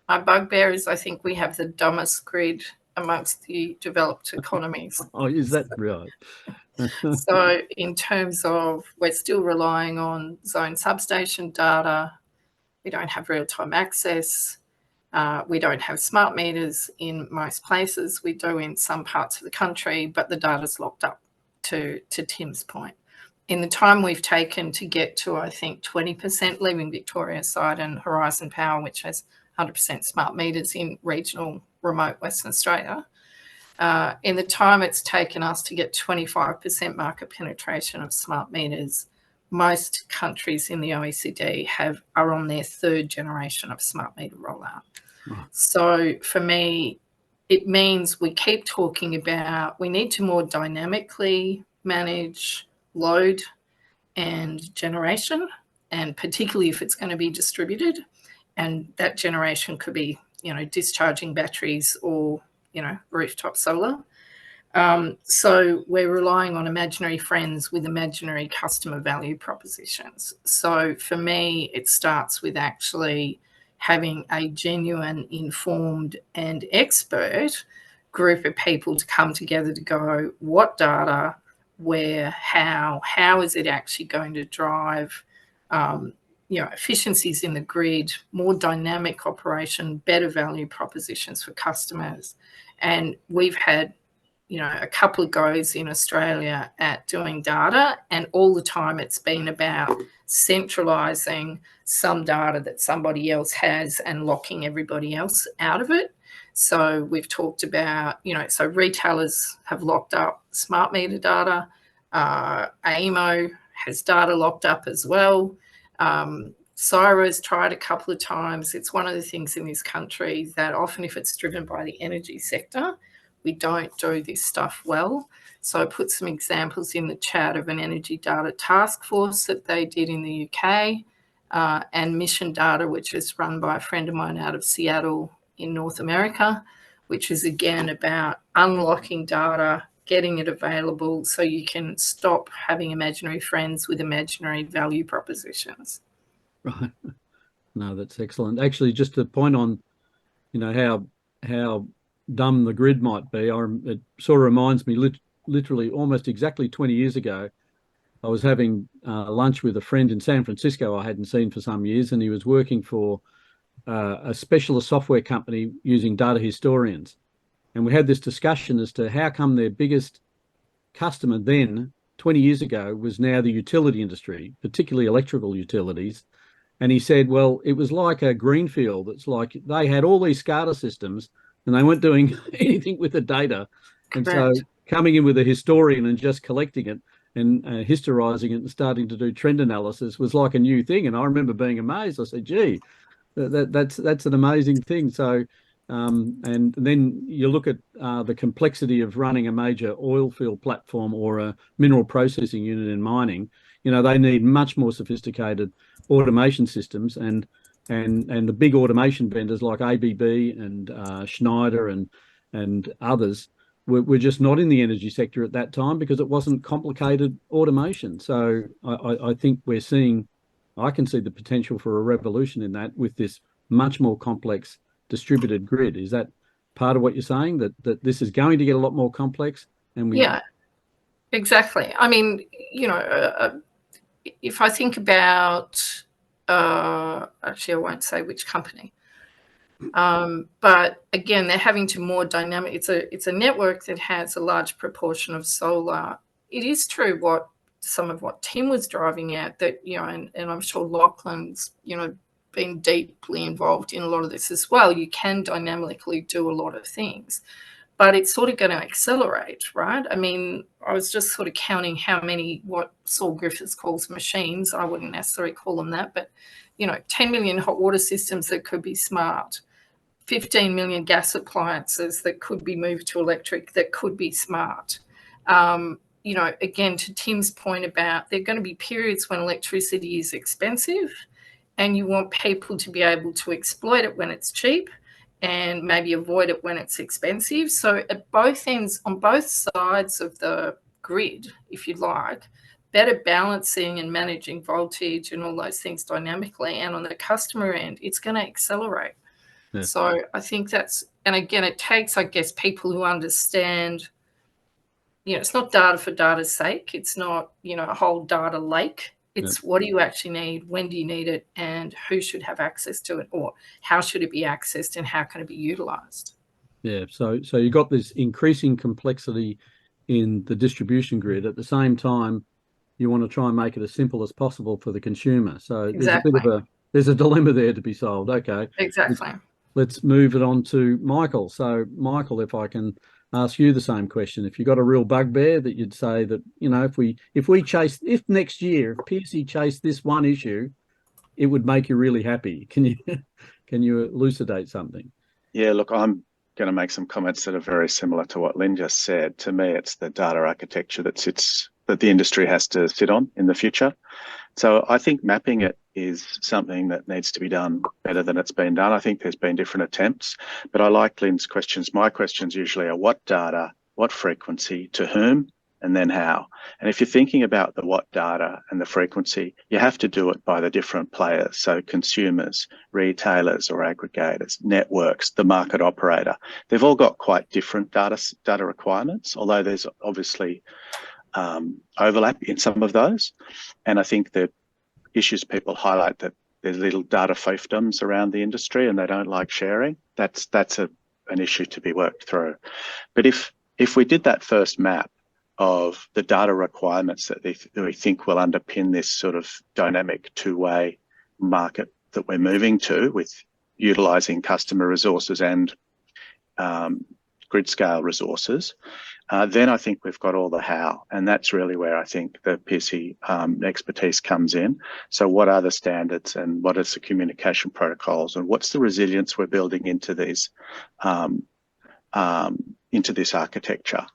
My bugbear is I think we have the dumbest grid amongst the developed economies. Oh, is that right? So in terms of, we're still relying on zone substation data. We don't have real-time access. We don't have smart meters in most places. We do in some parts of the country, but the data's locked up, to Tim's point. In the time we've taken to get to, I think, 20%, leaving Victoria side and Horizon Power, which has 100% smart meters in regional remote Western Australia, in the time it's taken us to get 25% market penetration of smart meters, most countries in the OECD are on their third generation of smart meter rollout. Right. So for me, it means we keep talking about we need to more dynamically manage load and generation, and particularly if it's going to be distributed, and that generation could be, discharging batteries or, rooftop solar. So we're relying on imaginary friends with imaginary customer value propositions. So for me, it starts with actually having a genuine, informed and expert group of people to come together to go, what data, where, how is it actually going to drive efficiencies in the grid, more dynamic operation, better value propositions for customers. And we've had, a couple of goes in Australia at doing data, and all the time it's been about centralising some data that somebody else has and locking everybody else out of it. So we've talked about, so retailers have locked up smart meter data. AEMO has data locked up as well. Cyro's tried a couple of times. It's one of the things in this country that often, if it's driven by the energy sector, we don't do this stuff well. So I put some examples in the chat of an energy data task force that they did in the UK, and Mission Data, which is run by a friend of mine out of Seattle in North America, which is again about unlocking data, getting it available so you can stop having imaginary friends with imaginary value propositions. Right. No, that's excellent. Actually, just to point on, how dumb the grid might be, it sort of reminds me literally almost exactly 20 years ago, I was having lunch with a friend in San Francisco I hadn't seen for some years, and he was working for a specialist software company using data historians. And we had this discussion as to how come their biggest customer then, 20 years ago, was now the utility industry, particularly electrical utilities. And he said, well, it was like a greenfield. It's like they had all these SCADA systems and they weren't doing anything with the data. Correct. And so coming in with a historian and just collecting it and historizing it and starting to do trend analysis was like a new thing. And I remember being amazed. I said, gee, that's an amazing thing. So, and then you look at the complexity of running a major oil field platform or a mineral processing unit in mining. They need much more sophisticated automation systems, and the big automation vendors like ABB and Schneider and others were just not in the energy sector at that time because it wasn't complicated automation. So I think I can see the potential for a revolution in that with this much more complex distributed grid. Is that part of what you're saying, that this is going to get a lot more complex? And yeah, exactly. I mean, you know, if I think about, actually, I won't say which company, but again, they're having to more dynamic. It's a network that has a large proportion of solar. It is true what some of what Tim was driving at, that, you know, and I'm sure Lachlan's, you know, been deeply involved in a lot of this as well. You can dynamically do a lot of things, but it's sort of going to accelerate, right? I mean, I was just sort of counting how many, what Saul Griffiths calls machines. I wouldn't necessarily call them that, but, you know, 10 million hot water systems that could be smart, 15 million gas appliances that could be moved to electric, that could be smart. You know, again, to Tim's point about, there are going to be periods when electricity is expensive and you want people to be able to exploit it when it's cheap and maybe avoid it when it's expensive. So at both ends, on both sides of the grid, if you like, better balancing and managing voltage and all those things dynamically. And on the customer end, it's going to accelerate. Yeah. So I think that's, and again, it takes, I guess, people who understand, you know, it's not data for data's sake. It's not, you know, a whole data lake. It's what do you actually need? When do you need it? And who should have access to it? Or how should it be accessed and how can it be utilized? Yeah. So you've got this increasing complexity in the distribution grid. At the same time, you want to try and make it as simple as possible for the consumer. So Exactly. there's a dilemma there to be solved. Okay. Exactly. Let's move it on to Michael. So Michael, if I can ask you the same question, if you got a real bugbear that you'd say that, you know, if next year, if Pearcey chased this one issue, it would make you really happy. Can you elucidate something? Yeah, look, I'm going to make some comments that are very similar to what Lynn just said. To me, it's the data architecture that the industry has to sit on in the future. So I think mapping it is something that needs to be done better than it's been done. I think there's been different attempts, but I like Lynn's questions. My questions usually are what data, what frequency, to whom, and then how. And if you're thinking about the what data and the frequency, you have to do it by the different players. So consumers, retailers or aggregators, networks, the market operator. They've all got quite different data requirements, although there's obviously overlap in some of those. And I think the issues people highlight, that there's little data fiefdoms around the industry and they don't like sharing. That's an issue to be worked through. But if we did that first map of the data requirements that we think will underpin this sort of dynamic two-way market that we're moving to, with utilising customer resources and grid scale resources, then I think we've got all the how, and that's really where I think the Pearcey expertise comes in. So what are the standards and what is the communication protocols and what's the resilience we're building into these into this architecture?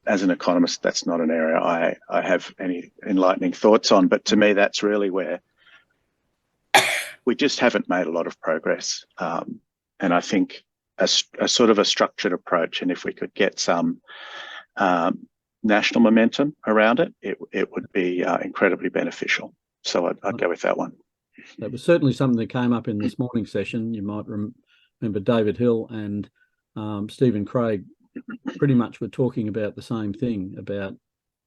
As an economist, that's not an area I have any enlightening thoughts on, but to me, that's really where we just haven't made a lot of progress. And I think a sort of a structured approach, and if we could get some national momentum around it, it would be incredibly beneficial. So I'd go with that one. That was certainly something that came up in this morning's session. You might remember David Hill and Stephen Craig pretty much were talking about the same thing, about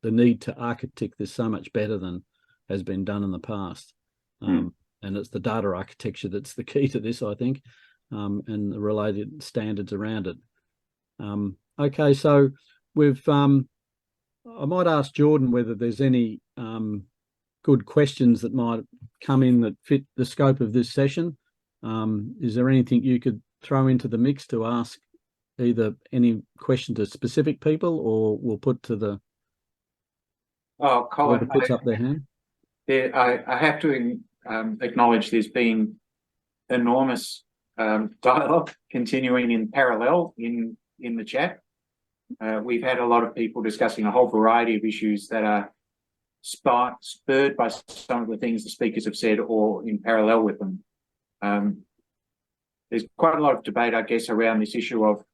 the need to architect this so much better than has been done in the past. And it's the data architecture that's the key to this, I think, and the related standards around it. Okay, so I might ask Jordan whether there's any good questions that might come in that fit the scope of this session. Is there anything you could throw into the mix to ask, either any question to specific people, or we'll put to the Colin, whoever puts up their hand? I have to acknowledge there's been enormous dialogue continuing in parallel in the chat. We've had a lot of people discussing a whole variety of issues that are spurred by some of the things the speakers have said or in parallel with them. There's quite a lot of debate, I guess, around this issue of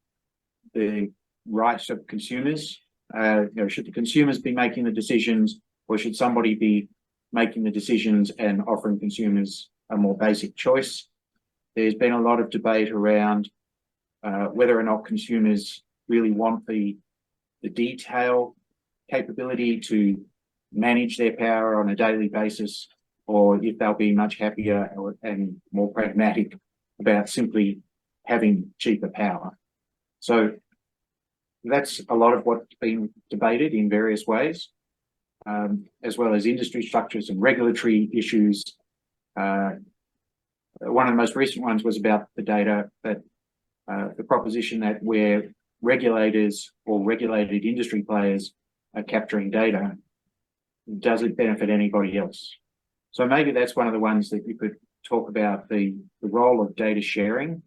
the rights of consumers. Should the consumers be making the decisions, or should somebody be making the decisions and offering consumers a more basic choice? there's been a lot of debate around whether or not consumers really want the detail capability to manage their power on a daily basis, or if they'll be much happier and more pragmatic about simply having cheaper power. So that's a lot of what's been debated in various ways, as well as industry structures and regulatory issues. One of the most recent ones was about the data that the proposition that where regulators or regulated industry players are capturing data, does it benefit anybody else? So maybe that's one of the ones that you could talk about, the role of data sharing.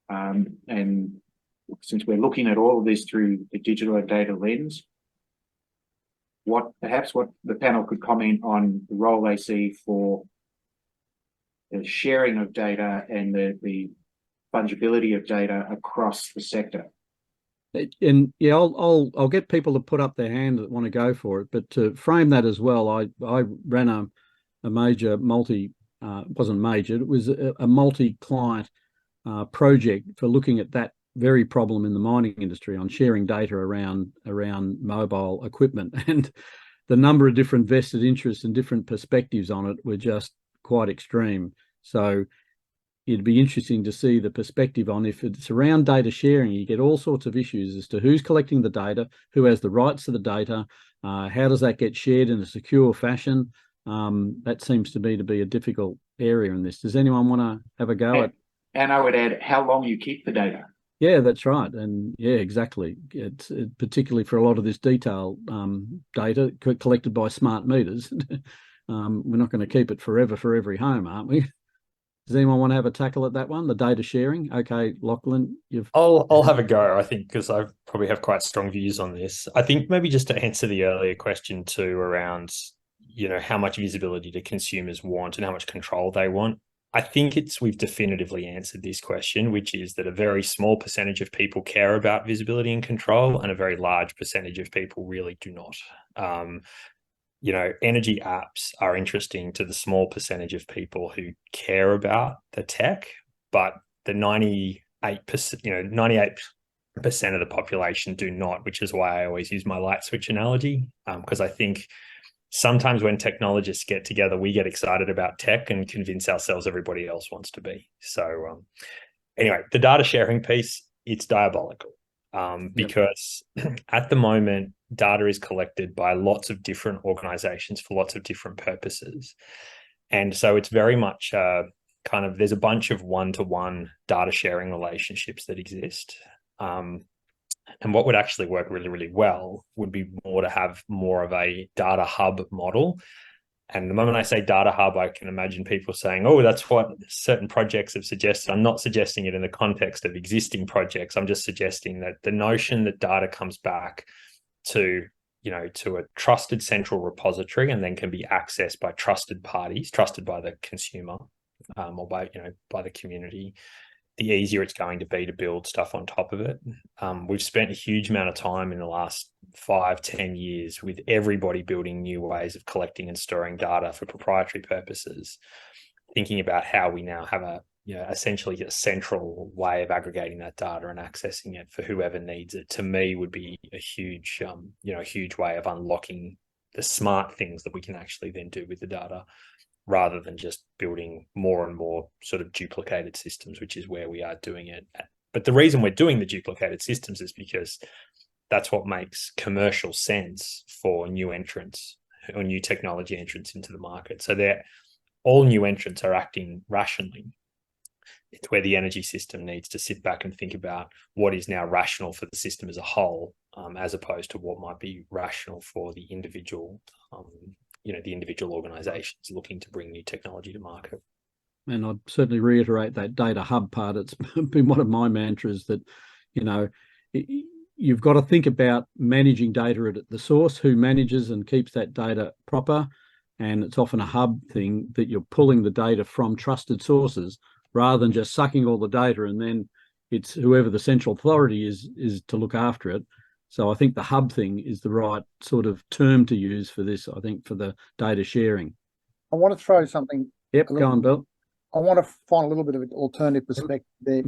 And since we're looking at all of this through the digital data lens, perhaps what the panel could comment on the role they see for the sharing of data and the fungibility of data across the sector. And yeah, I'll get people to put up their hand that want to go for it. But to frame that as well, I ran a major wasn't major, it was a multi-client project for looking at that very problem in the mining industry on sharing data around mobile equipment, and the number of different vested interests and different perspectives on it were just quite extreme. So it'd be interesting to see the perspective on, if it's around data sharing, you get all sorts of issues as to who's collecting the data, who has the rights to the data, how does that get shared in a secure fashion. That seems to me to be a difficult area in this. Does anyone want to have a go at? And I would add how long you keep the data. Yeah, that's right. And yeah, exactly. It's particularly for a lot of this detail data collected by smart meters. We're not going to keep it forever for every home, aren't we? Does anyone want to have a tackle at that one, the data sharing? Okay, Lachlan, I'll have a go, I think, because I probably have quite strong views on this. I think maybe just to answer the earlier question too around, how much visibility do consumers want and how much control they want. I think we've definitively answered this question, which is that a very small percentage of people care about visibility and control, and a very large percentage of people really do not. Energy apps are interesting to the small percentage of people who care about the tech, but the 98%, 98% of the population do not, which is why I always use my light switch analogy, because I think sometimes when technologists get together, we get excited about tech and convince ourselves everybody else wants to be. So anyway, the data sharing piece, it's diabolical because at the moment, data is collected by lots of different organizations for lots of different purposes. And so it's very much there's a bunch of one-to-one data sharing relationships that exist. And what would actually work really, really well would be more to have more of a data hub model. And the moment I say data hub, I can imagine people saying, oh, that's what certain projects have suggested. I'm not suggesting it in the context of existing projects. I'm just suggesting that the notion that data comes back to a trusted central repository and then can be accessed by trusted parties, trusted by the consumer or by the community, the easier it's going to be to build stuff on top of it. We've spent a huge amount of time in the last 5-10 years with everybody building new ways of collecting and storing data for proprietary purposes, thinking about how we now have essentially a central way of aggregating that data and accessing it for whoever needs it. To me, would be a huge way of unlocking the smart things that we can actually then do with the data, rather than just building more and more sort of duplicated systems, which is where we are doing it. But the reason we're doing the duplicated systems is because that's what makes commercial sense for new entrants or new technology entrants into the market. So all new entrants are acting rationally. It's where the energy system needs to sit back and think about what is now rational for the system as a whole, as opposed to what might be rational for the individual the individual organizations looking to bring new technology to market. And I'd certainly reiterate that data hub part. It's been one of my mantras that, you've got to think about managing data at the source, who manages and keeps that data proper. And it's often a hub thing that you're pulling the data from trusted sources rather than just sucking all the data and then it's whoever the central authority is to look after it. So I think the hub thing is the right sort of term to use for this, I think, for the data sharing. I want to throw something. Yep, go on, Bill. I want to find a little bit of an alternative perspective there.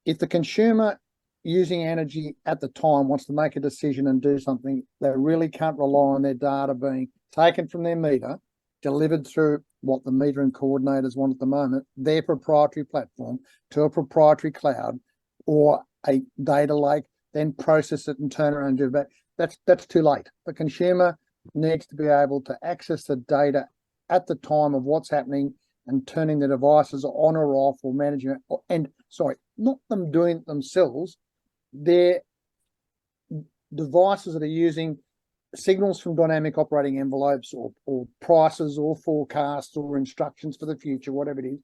If the consumer using energy at the time wants to make a decision and do something, they really can't rely on their data being taken from their meter, delivered through what the metering coordinators want at the moment, their proprietary platform, to a proprietary cloud or a data lake, then process it and turn around and do that. That's too late. The consumer needs to be able to access the data at the time of what's happening and turning the devices on or off or managing it. And sorry, not them doing it themselves. They're devices that are using signals from dynamic operating envelopes or prices or forecasts or instructions for the future, whatever it is,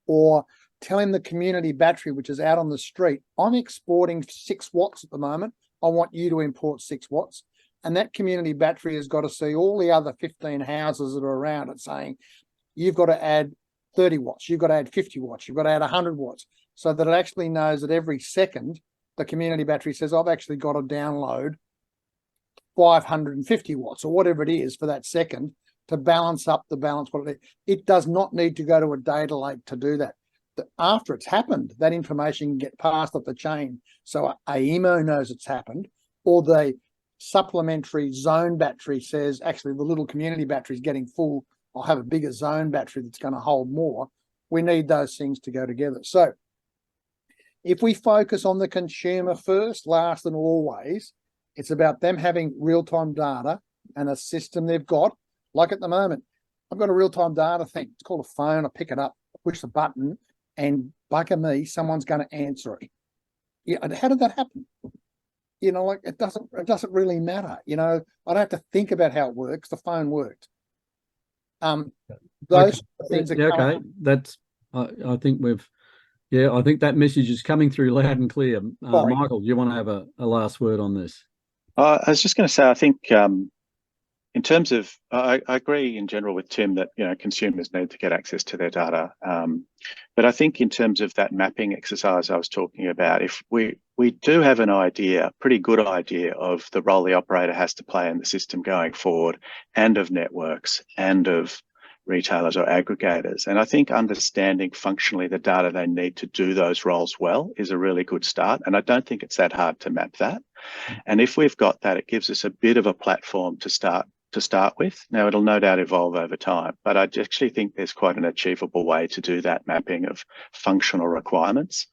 or telling the community battery, which is out on the street, I'm exporting 6 watts at the moment. I want you to import 6 watts. And that community battery has got to see all the other 15 houses that are around it saying, you've got to add 30 watts, you've got to add 50 watts, you've got to add 100 watts, so that it actually knows that every second the community battery says, I've actually got to download 550 watts or whatever it is for that second to balance up the balance. It does not need to go to a data lake to do that. After it's happened, that information can get passed up the chain. So AEMO knows it's happened, or the supplementary zone battery says, actually, the little community battery is getting full. I'll have a bigger zone battery that's going to hold more. We need those things to go together. So if we focus on the consumer first, last and always, it's about them having real-time data and a system they've got. Like at the moment, I've got a real-time data thing. It's called a phone. I pick it up, push the button, and bugger me, someone's going to answer it. Yeah, and how did that happen? You know, like it doesn't really matter. You know, I don't have to think about how it works. The phone worked. Those things are okay. That's I think we've I think that message is coming through loud and clear. Michael, do you want to have a last word on this? I was just going to say, I think in terms of, I agree in general with Tim that, you know, consumers need to get access to their data. But I think in terms of that mapping exercise I was talking about, if we do have an idea, pretty good idea of the role the operator has to play in the system going forward, and of networks and of retailers or aggregators. And I think understanding functionally the data they need to do those roles well is a really good start. And I don't think it's that hard to map that. And if we've got that, it gives us a bit of a platform to start with. Now, it'll no doubt evolve over time, but I actually think there's quite an achievable way to do that mapping of functional requirements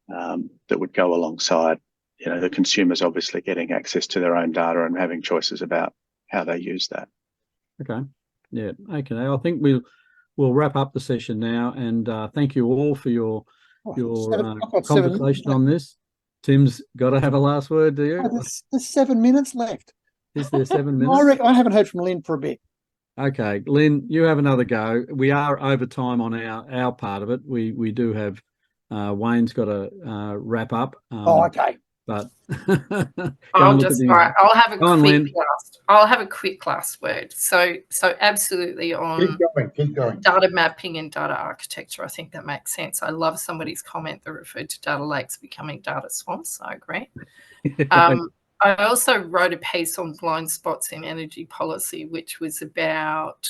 that would go alongside, you know, the consumers obviously getting access to their own data and having choices about how they use that. Okay. Yeah. Okay. I think we'll wrap up the session now, and thank you all for your conversation on this. Tim's got to have a last word, do you? There's 7 minutes left. Is there 7 minutes? I haven't heard from Lynn for a bit. Okay, Lynn, you have another go. We are over time on our part of it. We do have Wayne's got to wrap up. Okay. But I'll have a quick last word. So absolutely on keep going. Data mapping and data architecture. I think that makes sense. I love somebody's comment that referred to data lakes becoming data swamps. I agree. I also wrote a piece on blind spots in energy policy, which was about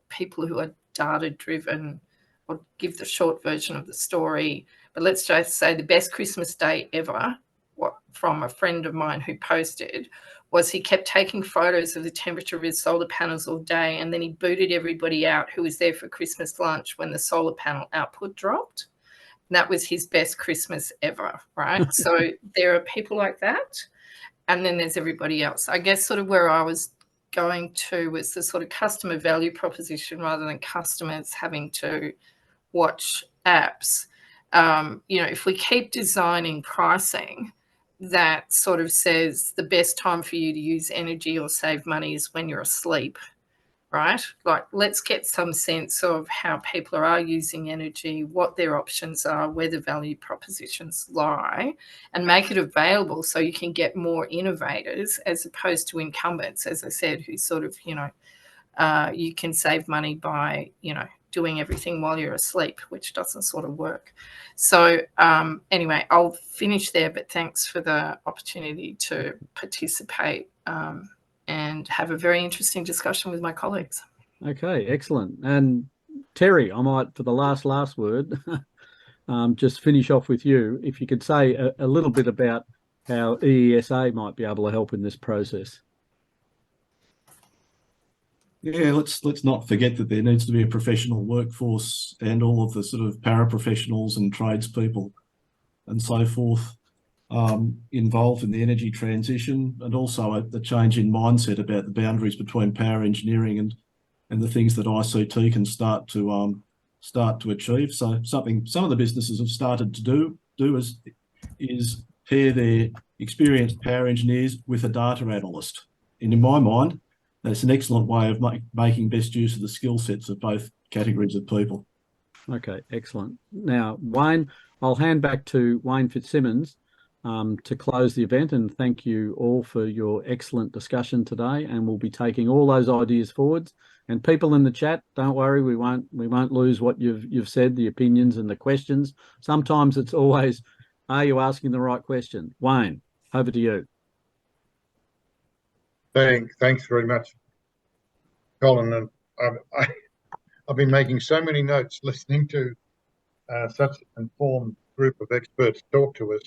people who are data driven. I'll give the short version of the story, but let's just say the best Christmas day ever, from a friend of mine who posted, was he kept taking photos of the temperature of his solar panels all day, and then he booted everybody out who was there for Christmas lunch when the solar panel output dropped. And that was his best Christmas ever, right? So there are people like that. And then there's everybody else. I guess sort of where I was going to was the sort of customer value proposition rather than customers having to watch apps. You know, if we keep designing pricing that sort of says the best time for you to use energy or save money is when you're asleep, right? Like, let's get some sense of how people are using energy, what their options are, where the value propositions lie, and make it available so you can get more innovators as opposed to incumbents, as I said, who sort of, you know, you can save money by, you know, doing everything while you're asleep, which doesn't sort of work. So anyway, I'll finish there, but thanks for the opportunity to participate and have a very interesting discussion with my colleagues. Okay, excellent. And Terry, I might, for the last word, just finish off with you. If you could say a little bit about how EESA might be able to help in this process. Yeah, let's not forget that there needs to be a professional workforce and all of the sort of paraprofessionals and tradespeople and so forth involved in the energy transition, and also the change in mindset about the boundaries between power engineering and the things that ICT can start to achieve. So some of the businesses have started to do is pair their experienced power engineers with a data analyst. And in my mind, that's an excellent way of making best use of the skill sets of both categories of people. Okay, excellent. Now, Wayne, I'll hand back to Wayne Fitzsimmons to close the event, and thank you all for your excellent discussion today. And we'll be taking all those ideas forwards. And people in the chat, don't worry, we won't lose what you've said, the opinions and the questions. Sometimes it's always, are you asking the right question? Wayne, over to you. Thanks very much, Colin. And I've been making so many notes listening to such an informed group of experts talk to us.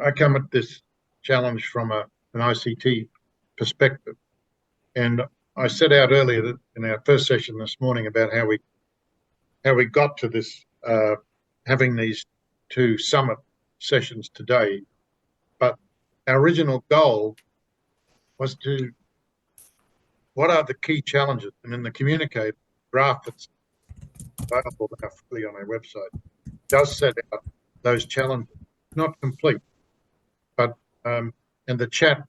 I come at this challenge from an ICT perspective, and I set out earlier that in our first session this morning about how we got to this having these two summit sessions today, but our original goal was to, what are the key challenges? And in the communicator graph that's available now fully on our website, does set out those challenges. Not complete, but and the chat,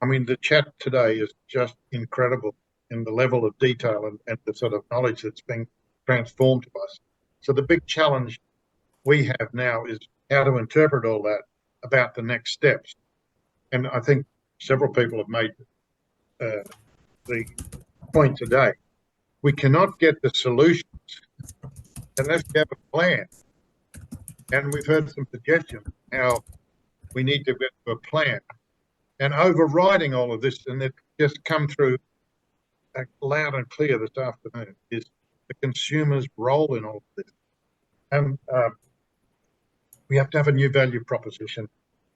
I mean, the chat today is just incredible in the level of detail and the sort of knowledge that's being transformed to us. So the big challenge we have now is how to interpret all that about the next steps. And I think several people have made the point today. We cannot get the solutions unless we have a plan. And we've heard some suggestions how we need to get to a plan. And overriding all of this, and it just come through loud and clear this afternoon, is the consumer's role in all of this. And we have to have a new value proposition,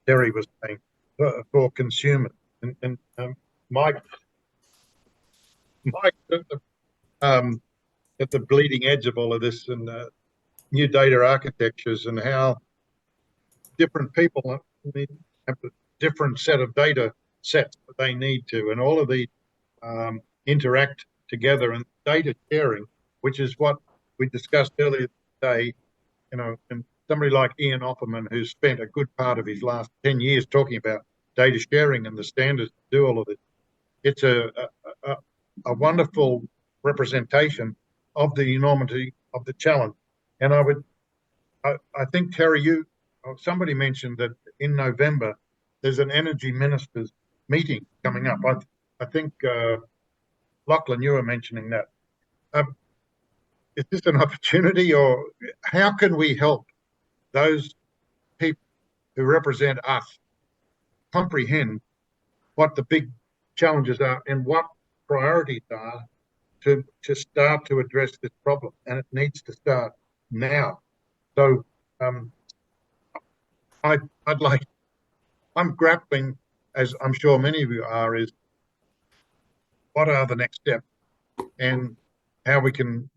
Terry was saying, for consumers. And Mike at the bleeding edge of all of this, and new data architectures, and how different people have a different set of data sets that they need to, and all of these interact together, and data sharing, which is what we discussed earlier today, you know, and somebody like Ian Opperman, who's spent a good part of his last 10 years talking about data sharing and the standards to do all of it. It's a wonderful representation of the enormity of the challenge. And I think, Terry, somebody mentioned that in November, there's an energy ministers meeting coming up. I think Lachlan, you were mentioning that. Is this an opportunity, or how can we help those people who represent us comprehend what the big challenges are and what priorities are to start to address this problem? And it needs to start now. So I'm grappling, as I'm sure many of you are, is what are the next steps and how we can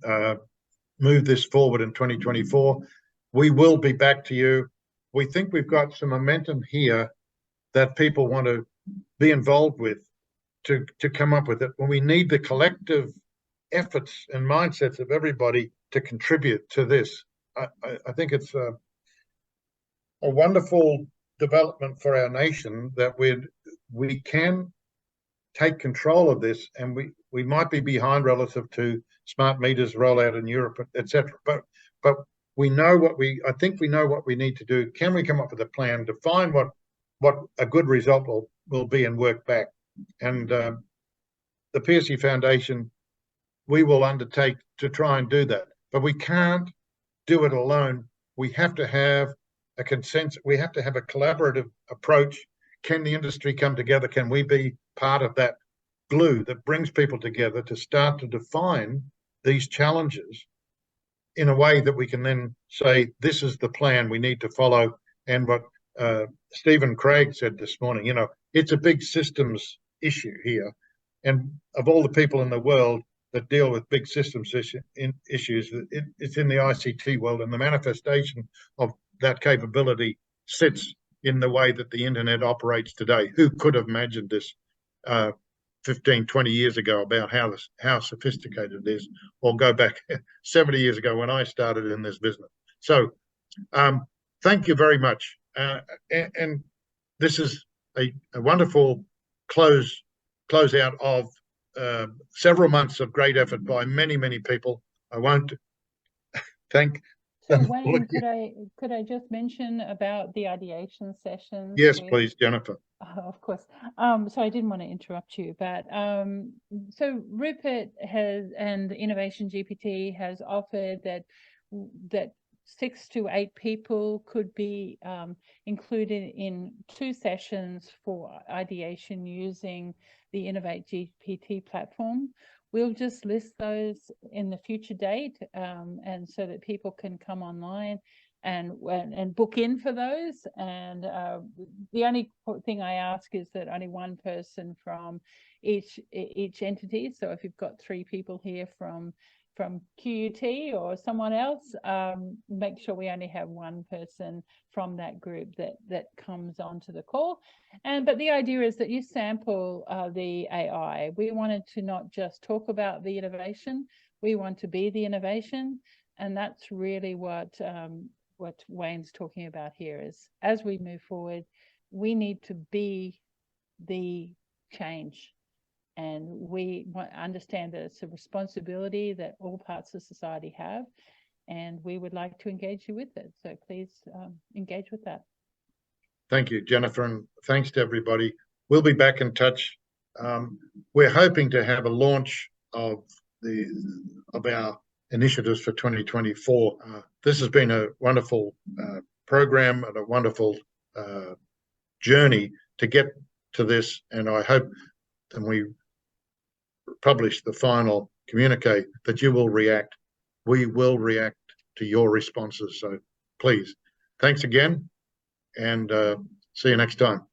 move this forward in 2024. We will be back to you. We think we've got some momentum here that people want to be involved with to come up with it. When we need the collective efforts and mindsets of everybody to contribute to this. I think it's a wonderful development for our nation that we can take control of this, and we might be behind relative to smart meters rollout in Europe, etc. But we know I think we know what we need to do. Can we come up with a plan, define what a good result will be, and work back? And the Pearcey Foundation, we will undertake to try and do that. But we can't do it alone. We have to have a consensus. We have to have a collaborative approach. Can the industry come together? Can we be part of that glue that brings people together to start to define these challenges in a way that we can then say, this is the plan we need to follow. And what Stephen Craig said this morning, you know, it's a big systems issue here. And of all the people in the world that deal with big systems issues, it's in the ICT world, and the manifestation of that capability sits in the way that the internet operates today. Who could have imagined this 15, 20 years ago about how sophisticated it is, or go back 70 years ago when I started in this business? So thank you very much. And this is a wonderful closeout of several months of great effort by many, many people. I won't thank So them. Wayne, could I just mention about the ideation sessions? Yes, please, Jennifer. Of course. So I didn't want to interrupt you, but so Rupert has, and Innovation GPT has offered that 6 to 8 people could be included in 2 sessions for ideation using the Innovate GPT platform. We'll just list those in the future date, and so that people can come online and book in for those. And the only thing I ask is that only one person from each entity. So if you've got 3 people here from QUT or someone else, make sure we only have one person from that group that comes onto the call. But the idea is that you sample the AI. We wanted to not just talk about the innovation, we want to be the innovation. And that's really what Wayne's talking about here is, as we move forward, we need to be the change. And we understand that it's a responsibility that all parts of society have, and we would like to engage you with it. So please engage with that. Thank you, Jennifer, and thanks to everybody. We'll be back in touch. We're hoping to have a launch of our initiatives for 2024. This has been a wonderful program and a wonderful journey to get to this, and I hope when we publish the final communique that you will react. We will react to your responses. So please, thanks again, and see you next time.